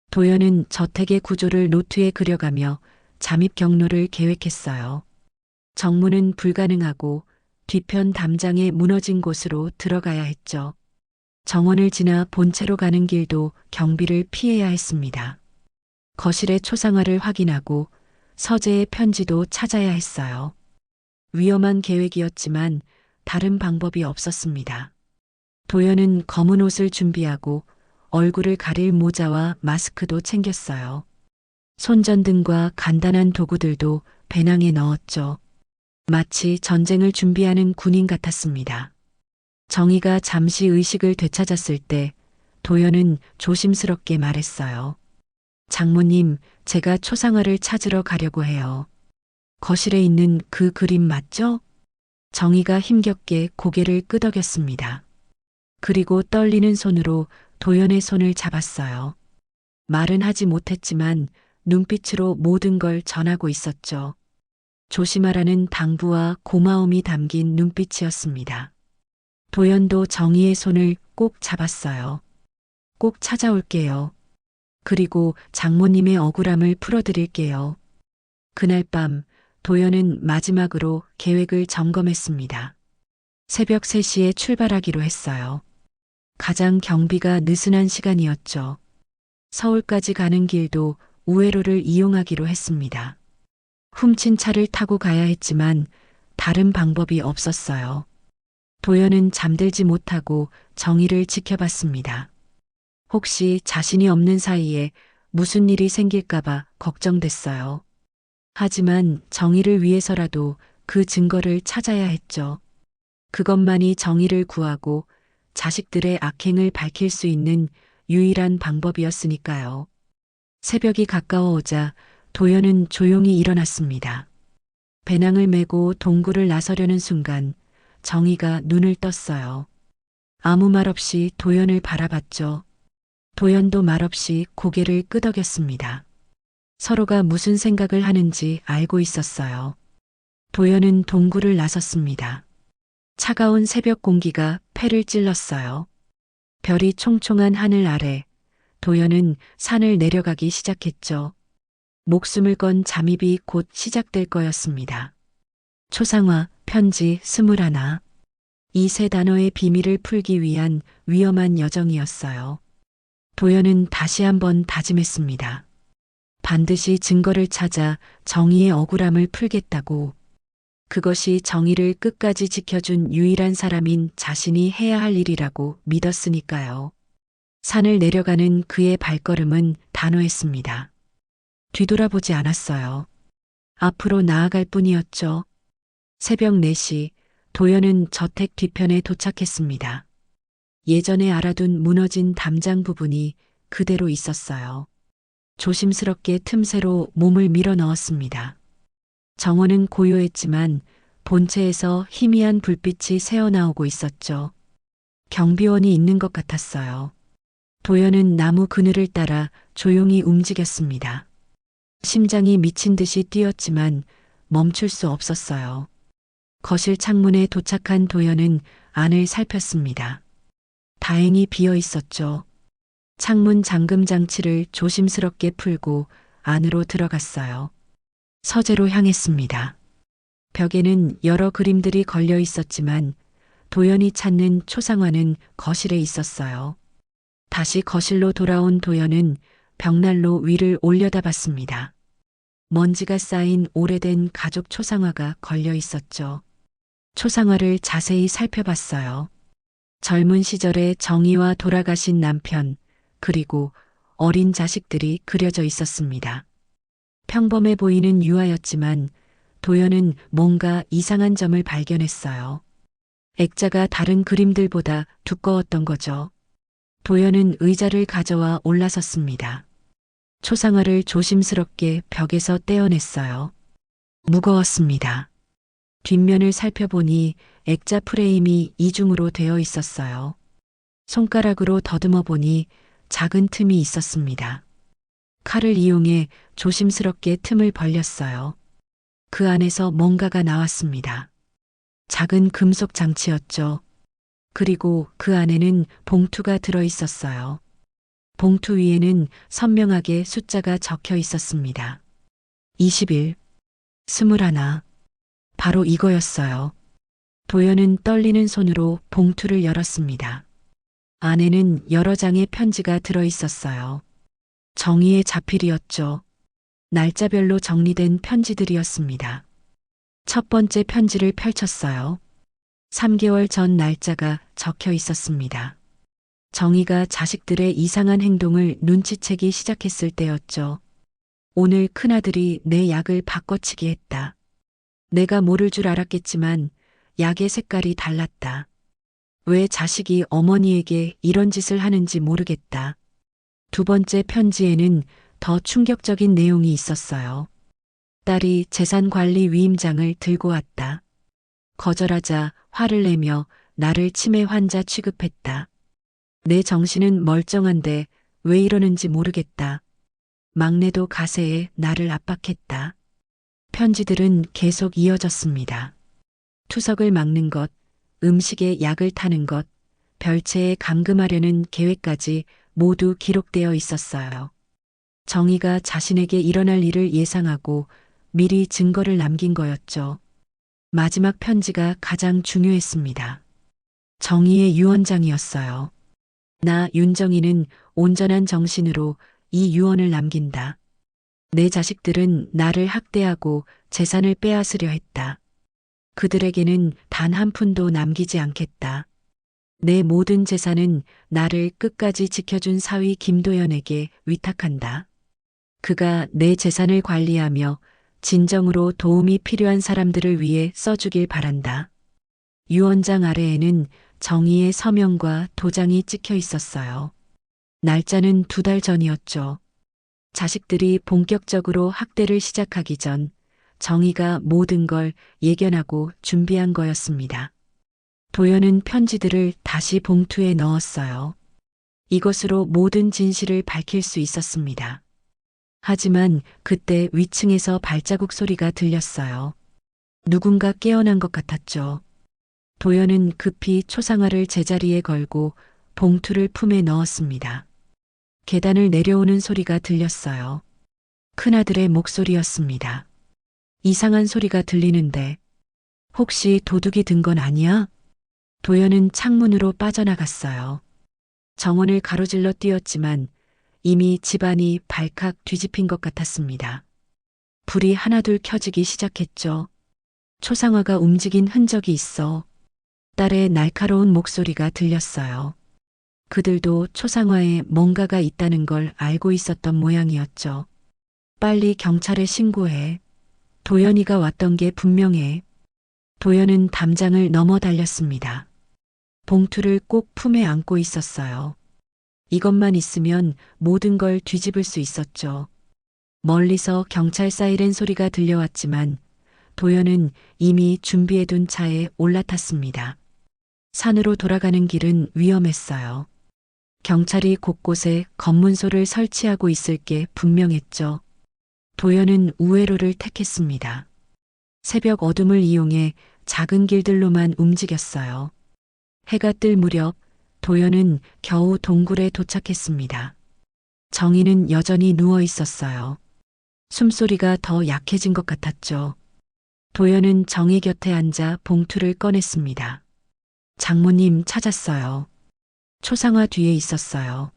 도연은 저택의 구조를 노트에 그려가며 잠입 경로를 계획했어요. 정문은 불가능하고 뒤편 담장에 무너진 곳으로 들어가야 했죠. 정원을 지나 본체로 가는 길도 경비를 피해야 했습니다. 거실의 초상화를 확인하고 서재의 편지도 찾아야 했어요. 위험한 계획이었지만 다른 방법이 없었습니다. 도연은 검은 옷을 준비하고 얼굴을 가릴 모자와 마스크도 챙겼어요. 손전등과 간단한 도구들도 배낭에 넣었죠. 마치 전쟁을 준비하는 군인 같았습니다. 정희가 잠시 의식을 되찾았을 때 도연은 조심스럽게 말했어요. 장모님, 제가 초상화를 찾으러 가려고 해요. 거실에 있는 그 그림 맞죠? 정희가 힘겹게 고개를 끄덕였습니다. 그리고 떨리는 손으로 도연의 손을 잡았어요. 말은 하지 못했지만 눈빛으로 모든 걸 전하고 있었죠. 조심하라는 당부와 고마움이 담긴 눈빛이었습니다. 도연도 정희의 손을 꼭 잡았어요. 꼭 찾아올게요. 그리고 장모님의 억울함을 풀어드릴게요. 그날 밤 도연은 마지막으로 계획을 점검했습니다. 새벽 3시에 출발하기로 했어요. 가장 경비가 느슨한 시간이었죠. 서울까지 가는 길도 우회로를 이용하기로 했습니다. 훔친 차를 타고 가야 했지만 다른 방법이 없었어요. 도연은 잠들지 못하고 정희를 지켜봤습니다. 혹시 자신이 없는 사이에 무슨 일이 생길까봐 걱정됐어요. 하지만 정의를 위해서라도 그 증거를 찾아야 했죠. 그것만이 정의를 구하고 자식들의 악행을 밝힐 수 있는 유일한 방법이었으니까요. 새벽이 가까워오자 도연은 조용히 일어났습니다. 배낭을 메고 동굴을 나서려는 순간 정의가 눈을 떴어요. 아무 말 없이 도연을 바라봤죠. 도연도 말없이 고개를 끄덕였습니다. 서로가 무슨 생각을 하는지 알고 있었어요. 도연은 동굴을 나섰습니다. 차가운 새벽 공기가 폐를 찔렀어요. 별이 총총한 하늘 아래 도연은 산을 내려가기 시작했죠. 목숨을 건 잠입이 곧 시작될 거였습니다. 초상화, 편지 21. 이 세 단어의 비밀을 풀기 위한 위험한 여정이었어요. 도연은 다시 한번 다짐했습니다. 반드시 증거를 찾아 정의의 억울함을 풀겠다고. 그것이 정의를 끝까지 지켜준 유일한 사람인 자신이 해야 할 일이라고 믿었으니까요. 산을 내려가는 그의 발걸음은 단호했습니다. 뒤돌아보지 않았어요. 앞으로 나아갈 뿐이었죠. 새벽 4시 도연은 저택 뒤편에 도착했습니다. 예전에 알아둔 무너진 담장 부분이 그대로 있었어요. 조심스럽게 틈새로 몸을 밀어 넣었습니다. 정원은 고요했지만 본체에서 희미한 불빛이 새어나오고 있었죠. 경비원이 있는 것 같았어요. 도연은 나무 그늘을 따라 조용히 움직였습니다. 심장이 미친 듯이 뛰었지만 멈출 수 없었어요. 거실 창문에 도착한 도연은 안을 살폈습니다. 다행히 비어 있었죠. 창문 잠금 장치를 조심스럽게 풀고 안으로 들어갔어요. 서재로 향했습니다. 벽에는 여러 그림들이 걸려 있었지만 도연이 찾는 초상화는 거실에 있었어요. 다시 거실로 돌아온 도연은 벽난로 위를 올려다봤습니다. 먼지가 쌓인 오래된 가족 초상화가 걸려 있었죠. 초상화를 자세히 살펴봤어요. 젊은 시절의 정의와 돌아가신 남편, 그리고 어린 자식들이 그려져 있었습니다. 평범해 보이는 유화였지만 도연은 뭔가 이상한 점을 발견했어요. 액자가 다른 그림들보다 두꺼웠던 거죠. 도연은 의자를 가져와 올라섰습니다. 초상화를 조심스럽게 벽에서 떼어냈어요. 무거웠습니다. 뒷면을 살펴보니 액자 프레임이 이중으로 되어 있었어요. 손가락으로 더듬어 보니 작은 틈이 있었습니다. 칼을 이용해 조심스럽게 틈을 벌렸어요. 그 안에서 뭔가가 나왔습니다. 작은 금속 장치였죠. 그리고 그 안에는 봉투가 들어 있었어요. 봉투 위에는 선명하게 숫자가 적혀 있었습니다. 21, 21. 바로 이거였어요. 도연은 떨리는 손으로 봉투를 열었습니다. 안에는 여러 장의 편지가 들어 있었어요. 정의의 자필이었죠. 날짜별로 정리된 편지들이었습니다. 첫 번째 편지를 펼쳤어요. 3개월 전 날짜가 적혀 있었습니다. 정의가 자식들의 이상한 행동을 눈치채기 시작했을 때였죠. 오늘 큰아들이 내 약을 바꿔치기 했다. 내가 모를 줄 알았겠지만 약의 색깔이 달랐다. 왜 자식이 어머니에게 이런 짓을 하는지 모르겠다. 두 번째 편지에는 더 충격적인 내용이 있었어요. 딸이 재산관리 위임장을 들고 왔다. 거절하자 화를 내며 나를 치매 환자 취급했다. 내 정신은 멀쩡한데 왜 이러는지 모르겠다. 막내도 가세에 나를 압박했다. 편지들은 계속 이어졌습니다. 투석을 막는 것, 음식에 약을 타는 것, 별채에 감금하려는 계획까지 모두 기록되어 있었어요. 정의가 자신에게 일어날 일을 예상하고 미리 증거를 남긴 거였죠. 마지막 편지가 가장 중요했습니다. 정의의 유언장이었어요. 나 윤정이는 온전한 정신으로 이 유언을 남긴다. 내 자식들은 나를 학대하고 재산을 빼앗으려 했다. 그들에게는 단 한 푼도 남기지 않겠다. 내 모든 재산은 나를 끝까지 지켜준 사위 김도연에게 위탁한다. 그가 내 재산을 관리하며 진정으로 도움이 필요한 사람들을 위해 써주길 바란다. 유 원장 아래에는 정희의 서명과 도장이 찍혀 있었어요. 날짜는 2달 전이었죠. 자식들이 본격적으로 학대를 시작하기 전 정희가 모든 걸 예견하고 준비한 거였습니다. 도연은 편지들을 다시 봉투에 넣었어요. 이것으로 모든 진실을 밝힐 수 있었습니다. 하지만 그때 위층에서 발자국 소리가 들렸어요. 누군가 깨어난 것 같았죠. 도연은 급히 초상화를 제자리에 걸고 봉투를 품에 넣었습니다. 계단을 내려오는 소리가 들렸어요. 큰아들의 목소리였습니다. 이상한 소리가 들리는데 혹시 도둑이 든 건 아니야? 도연은 창문으로 빠져나갔어요. 정원을 가로질러 뛰었지만 이미 집안이 발칵 뒤집힌 것 같았습니다. 불이 하나둘 켜지기 시작했죠. 초상화가 움직인 흔적이 있어. 딸의 날카로운 목소리가 들렸어요. 그들도 초상화에 뭔가가 있다는 걸 알고 있었던 모양이었죠. 빨리 경찰에 신고해. 도연이가 왔던 게 분명해. 도연은 담장을 넘어 달렸습니다. 봉투를 꼭 품에 안고 있었어요. 이것만 있으면 모든 걸 뒤집을 수 있었죠. 멀리서 경찰 사이렌 소리가 들려왔지만 도연은 이미 준비해둔 차에 올라탔습니다. 산으로 돌아가는 길은 위험했어요. 경찰이 곳곳에 검문소를 설치하고 있을 게 분명했죠. 도연은 우회로를 택했습니다. 새벽 어둠을 이용해 작은 길들로만 움직였어요. 해가 뜰 무렵 도연은 겨우 동굴에 도착했습니다. 정희는 여전히 누워 있었어요. 숨소리가 더 약해진 것 같았죠. 도연은 정희 곁에 앉아 봉투를 꺼냈습니다. 장모님 찾았어요. 초상화 뒤에 있었어요.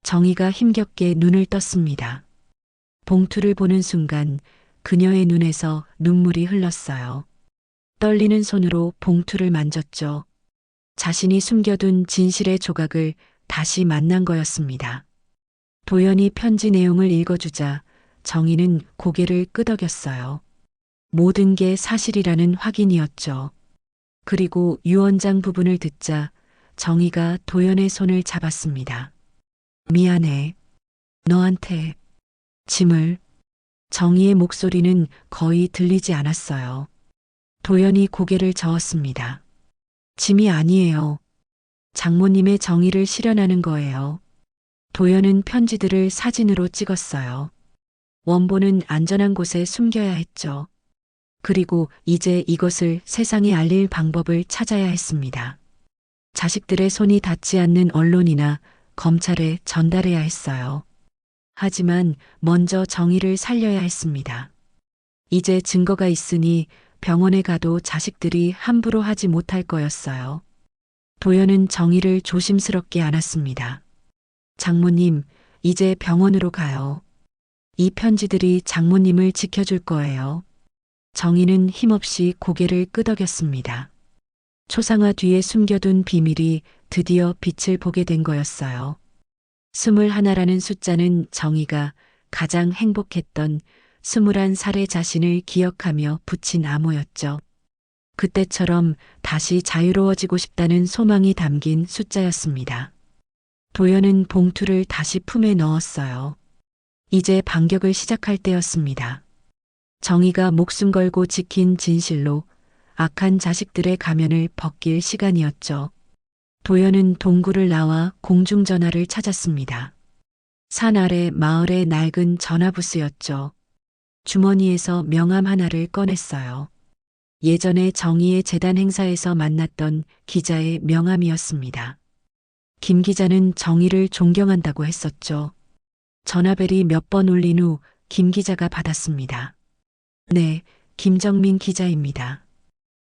정희가 힘겹게 눈을 떴습니다. 봉투를 보는 순간 그녀의 눈에서 눈물이 흘렀어요. 떨리는 손으로 봉투를 만졌죠. 자신이 숨겨둔 진실의 조각을 다시 만난 거였습니다. 도연이 편지 내용을 읽어주자 정희는 고개를 끄덕였어요. 모든 게 사실이라는 확인이었죠. 그리고 유 원장 부분을 듣자 정희가 도연의 손을 잡았습니다. 미안해. 너한테 짐을. 정희의 목소리는 거의 들리지 않았어요. 도연이 고개를 저었습니다. 짐이 아니에요. 장모님의 정의를 실현하는 거예요. 도연은 편지들을 사진으로 찍었어요. 원본은 안전한 곳에 숨겨야 했죠. 그리고 이제 이것을 세상에 알릴 방법을 찾아야 했습니다. 자식들의 손이 닿지 않는 언론이나 검찰에 전달해야 했어요. 하지만 먼저 정의를 살려야 했습니다. 이제 증거가 있으니 병원에 가도 자식들이 함부로 하지 못할 거였어요. 도연은 정의를 조심스럽게 안았습니다. 장모님, 이제 병원으로 가요. 이 편지들이 장모님을 지켜줄 거예요. 정희는 힘없이 고개를 끄덕였습니다. 초상화 뒤에 숨겨둔 비밀이 드디어 빛을 보게 된 거였어요. 21라는 숫자는 정희가 가장 행복했던 21살의 자신을 기억하며 붙인 암호였죠. 그때처럼 다시 자유로워지고 싶다는 소망이 담긴 숫자였습니다. 도연은 봉투를 다시 품에 넣었어요. 이제 반격을 시작할 때였습니다. 정희가 목숨 걸고 지킨 진실로 악한 자식들의 가면을 벗길 시간이었죠. 도연은 동굴을 나와 공중전화를 찾았습니다. 산 아래 마을의 낡은 전화부스였죠. 주머니에서 명함 하나를 꺼냈어요. 예전에 정의의 재단 행사에서 만났던 기자의 명함이었습니다. 김 기자는 정의를 존경한다고 했었죠. 전화벨이 몇 번 울린 후 김 기자가 받았습니다. 네, 김정민 기자입니다.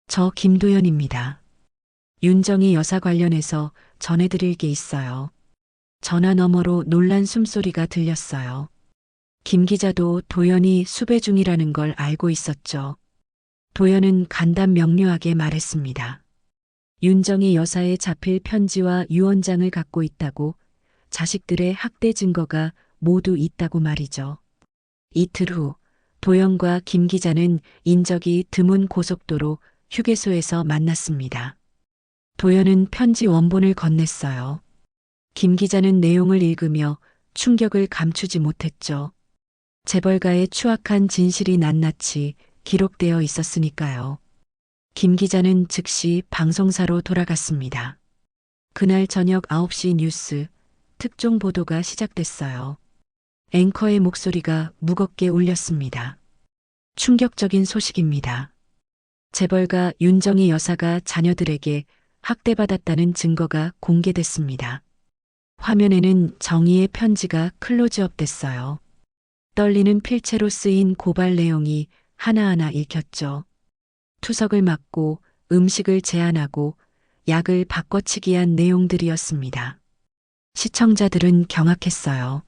저 김도연입니다. 윤정희 여사 관련해서 전해드릴 게 있어요. 전화 너머로 놀란 숨소리가 들렸어요. 김 기자도 도연이 수배 중이라는 걸 알고 있었죠. 도연은 간단 명료하게 말했습니다. 윤정희 여사의 자필 편지와 유언장을 갖고 있다고, 자식들의 학대 증거가 모두 있다고 말이죠. 이틀 후 도연과 김 기자는 인적이 드문 고속도로 휴게소에서 만났습니다. 도연은 편지 원본을 건넸어요. 김 기자는 내용을 읽으며 충격을 감추지 못했죠. 재벌가의 추악한 진실이 낱낱이 기록되어 있었으니까요. 김 기자는 즉시 방송사로 돌아갔습니다. 그날 저녁 9시 뉴스 특종 보도가 시작됐어요. 앵커의 목소리가 무겁게 울렸습니다. 충격적인 소식입니다. 재벌가 윤정희 여사가 자녀들에게 학대받았다는 증거가 공개됐습니다. 화면에는 정희의 편지가 클로즈업 됐어요. 떨리는 필체로 쓰인 고발 내용이 하나하나 읽혔죠. 투석을 막고 음식을 제한하고 약을 바꿔치기한 내용들이었습니다. 시청자들은 경악했어요.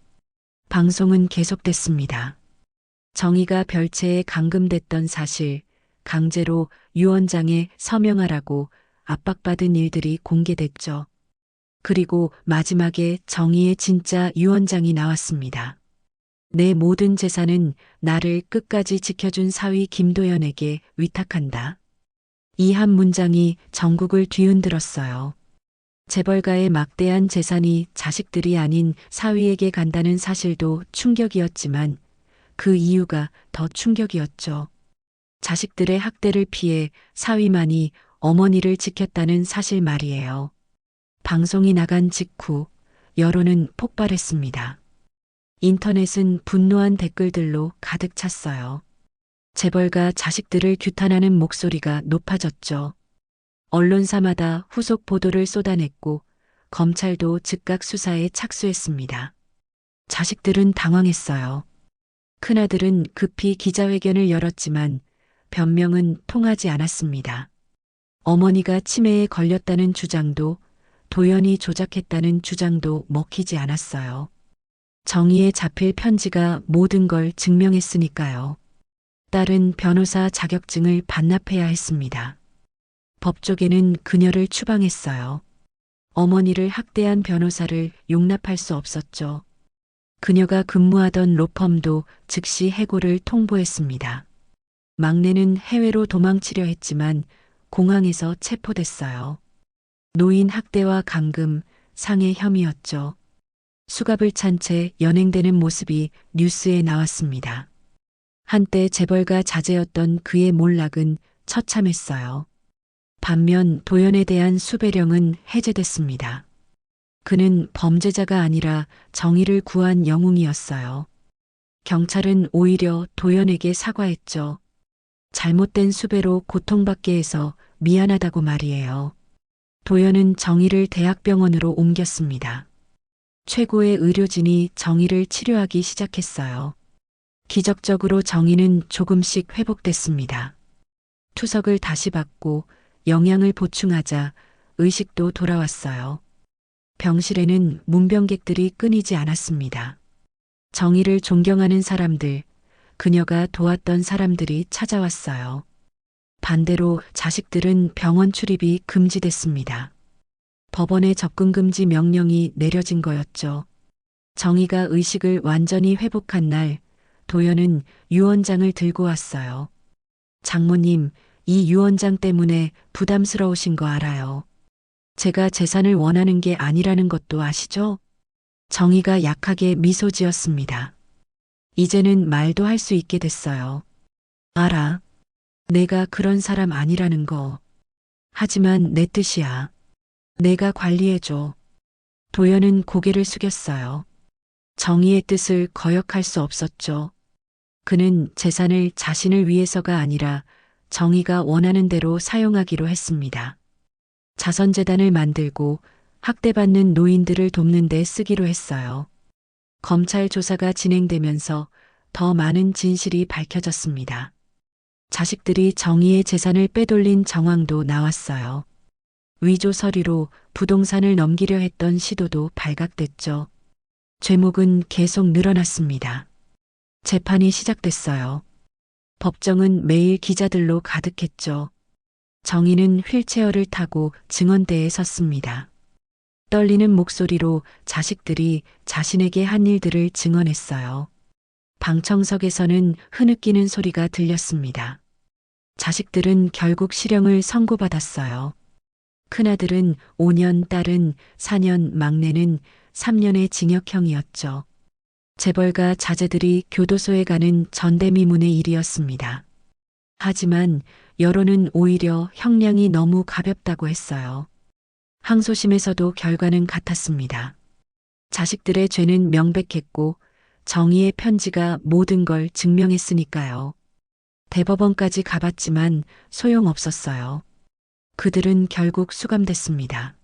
방송은 계속됐습니다. 정희가 별채에 감금됐던 사실, 강제로 유 원장에 서명하라고 압박받은 일들이 공개됐죠. 그리고 마지막에 정희의 진짜 유 원장이 나왔습니다. 내 모든 재산은 나를 끝까지 지켜준 사위 김도연에게 위탁한다. 이 한 문장이 전국을 뒤흔들었어요. 재벌가의 막대한 재산이 자식들이 아닌 사위에게 간다는 사실도 충격이었지만 그 이유가 더 충격이었죠. 자식들의 학대를 피해 사위만이 어머니를 지켰다는 사실 말이에요. 방송이 나간 직후 여론은 폭발했습니다. 인터넷은 분노한 댓글들로 가득 찼어요. 재벌가 자식들을 규탄하는 목소리가 높아졌죠. 언론사마다 후속 보도를 쏟아냈고 검찰도 즉각 수사에 착수했습니다. 자식들은 당황했어요. 큰아들은 급히 기자회견을 열었지만 변명은 통하지 않았습니다. 어머니가 치매에 걸렸다는 주장도 도연이 조작했다는 주장도 먹히지 않았어요. 정의에 잡힐 편지가 모든 걸 증명했으니까요. 딸은 변호사 자격증을 반납해야 했습니다. 법조계는 그녀를 추방했어요. 어머니를 학대한 변호사를 용납할 수 없었죠. 그녀가 근무하던 로펌도 즉시 해고를 통보했습니다. 막내는 해외로 도망치려 했지만 공항에서 체포됐어요. 노인 학대와 감금, 상해 혐의였죠. 수갑을 찬 채 연행되는 모습이 뉴스에 나왔습니다. 한때 재벌가 자제였던 그의 몰락은 처참했어요. 반면 도연에 대한 수배령은 해제됐습니다. 그는 범죄자가 아니라 정의를 구한 영웅이었어요. 경찰은 오히려 도연에게 사과했죠. 잘못된 수배로 고통받게 해서 미안하다고 말이에요. 도연은 정의를 대학병원으로 옮겼습니다. 최고의 의료진이 정의를 치료하기 시작했어요. 기적적으로 정의는 조금씩 회복됐습니다. 투석을 다시 받고 영양을 보충하자 의식도 돌아왔어요. 병실에는 문병객들이 끊이지 않았습니다. 정의를 존경하는 사람들, 그녀가 도왔던 사람들이 찾아왔어요. 반대로 자식들은 병원 출입이 금지됐습니다. 법원의 접근 금지 명령이 내려진 거였죠. 정의가 의식을 완전히 회복한 날, 도연은 유 원장을 들고 왔어요. 장모님, 이 유 원장 때문에 부담스러우신 거 알아요. 제가 재산을 원하는 게 아니라는 것도 아시죠? 정의가 약하게 미소 지었습니다. 이제는 말도 할 수 있게 됐어요. 알아. 내가 그런 사람 아니라는 거. 하지만 내 뜻이야. 내가 관리해줘. 도연은 고개를 숙였어요. 정의의 뜻을 거역할 수 없었죠. 그는 재산을 자신을 위해서가 아니라 정의가 원하는 대로 사용하기로 했습니다. 자선재단을 만들고 학대받는 노인들을 돕는 데 쓰기로 했어요. 검찰 조사가 진행되면서 더 많은 진실이 밝혀졌습니다. 자식들이 정의의 재산을 빼돌린 정황도 나왔어요. 위조 서류로 부동산을 넘기려 했던 시도도 발각됐죠. 죄목은 계속 늘어났습니다. 재판이 시작됐어요. 법정은 매일 기자들로 가득했죠. 정의는 휠체어를 타고 증언대에 섰습니다. 떨리는 목소리로 자식들이 자신에게 한 일들을 증언했어요. 방청석에서는 흐느끼는 소리가 들렸습니다. 자식들은 결국 실형을 선고받았어요. 큰아들은 5년, 딸은 4년, 막내는 3년의 징역형이었죠. 재벌가 자제들이 교도소에 가는 전대미문의 일이었습니다. 하지만 여론은 오히려 형량이 너무 가볍다고 했어요. 항소심에서도 결과는 같았습니다. 자식들의 죄는 명백했고 정의의 편지가 모든 걸 증명했으니까요. 대법원까지 가봤지만 소용없었어요. 그들은 결국 수감됐습니다.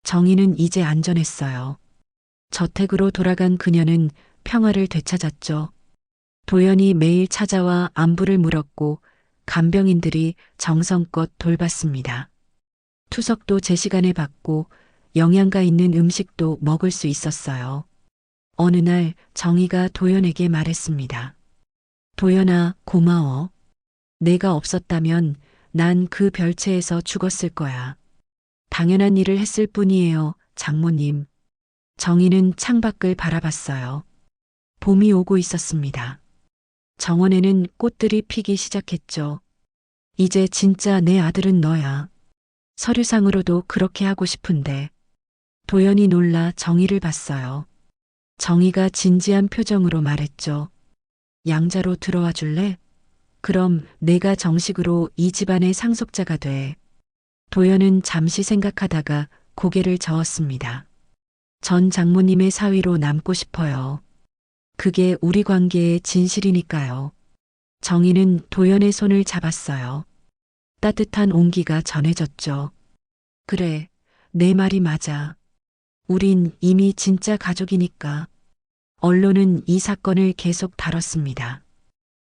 정의는 이제 안전했어요. 저택으로 돌아간 그녀는 평화를 되찾았죠. 도연이 매일 찾아와 안부를 물었고 간병인들이 정성껏 돌봤습니다. 투석도 제 시간에 받고 영양가 있는 음식도 먹을 수 있었어요. 어느 날 정희가 도연에게 말했습니다. 도연아, 고마워. 내가 없었다면 난 그 별채에서 죽었을 거야. 당연한 일을 했을 뿐이에요, 장모님. 정희는 창밖을 바라봤어요. 봄이 오고 있었습니다. 정원에는 꽃들이 피기 시작했죠. 이제 진짜 내 아들은 너야. 서류상으로도 그렇게 하고 싶은데. 도연이 놀라 정희를 봤어요. 정희가 진지한 표정으로 말했죠. 양자로 들어와 줄래? 그럼 내가 정식으로 이 집안의 상속자가 돼. 도연은 잠시 생각하다가 고개를 저었습니다. 전 장모님의 사위로 남고 싶어요. 그게 우리 관계의 진실이니까요. 정희는 도연의 손을 잡았어요. 따뜻한 온기가 전해졌죠. 그래, 내 말이 맞아. 우린 이미 진짜 가족이니까. 언론은 이 사건을 계속 다뤘습니다.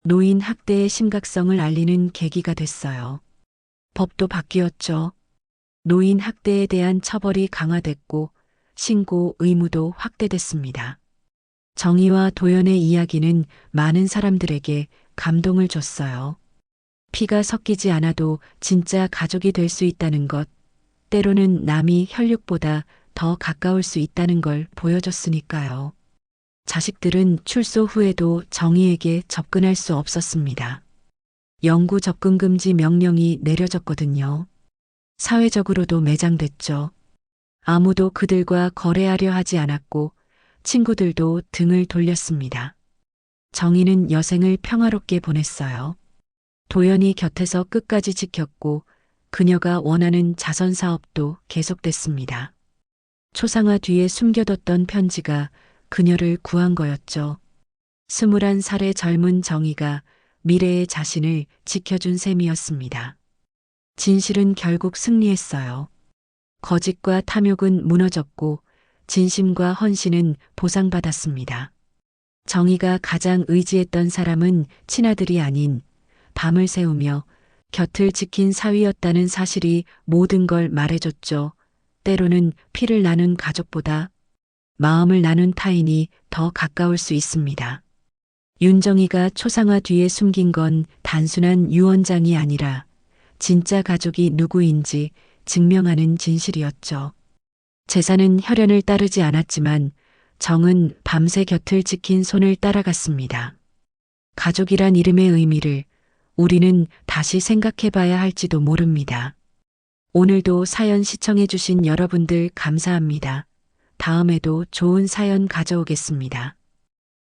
노인 학대의 심각성을 알리는 계기가 됐어요. 법도 바뀌었죠. 노인 학대에 대한 처벌이 강화됐고 신고 의무도 확대됐습니다. 정희와 도연의 이야기는 많은 사람들에게 감동을 줬어요. 피가 섞이지 않아도 진짜 가족이 될 수 있다는 것, 때로는 남이 혈육보다 더 가까울 수 있다는 걸 보여줬으니까요. 자식들은 출소 후에도 정희에게 접근할 수 없었습니다. 영구 접근 금지 명령이 내려졌거든요. 사회적으로도 매장됐죠. 아무도 그들과 거래하려 하지 않았고 친구들도 등을 돌렸습니다. 정희는 여생을 평화롭게 보냈어요. 도연이 곁에서 끝까지 지켰고 그녀가 원하는 자선 사업도 계속됐습니다. 초상화 뒤에 숨겨뒀던 편지가 그녀를 구한 거였죠. 21살의 젊은 정희가 미래의 자신을 지켜준 셈이었습니다. 진실은 결국 승리했어요. 거짓과 탐욕은 무너졌고 진심과 헌신은 보상받았습니다. 정희가 가장 의지했던 사람은 친아들이 아닌 밤을 새우며 곁을 지킨 사위였다는 사실이 모든 걸 말해줬죠. 때로는 피를 나눈 가족보다 마음을 나눈 타인이 더 가까울 수 있습니다. 윤정희가 초상화 뒤에 숨긴 건 단순한 유언장이 아니라 진짜 가족이 누구인지 증명하는 진실이었죠. 재산은 혈연을 따르지 않았지만 정은 밤새 곁을 지킨 손을 따라갔습니다. 가족이란 이름의 의미를 우리는 다시 생각해 봐야 할지도 모릅니다. 오늘도 사연 시청해 주신 여러분들 감사합니다. 다음에도 좋은 사연 가져오겠습니다.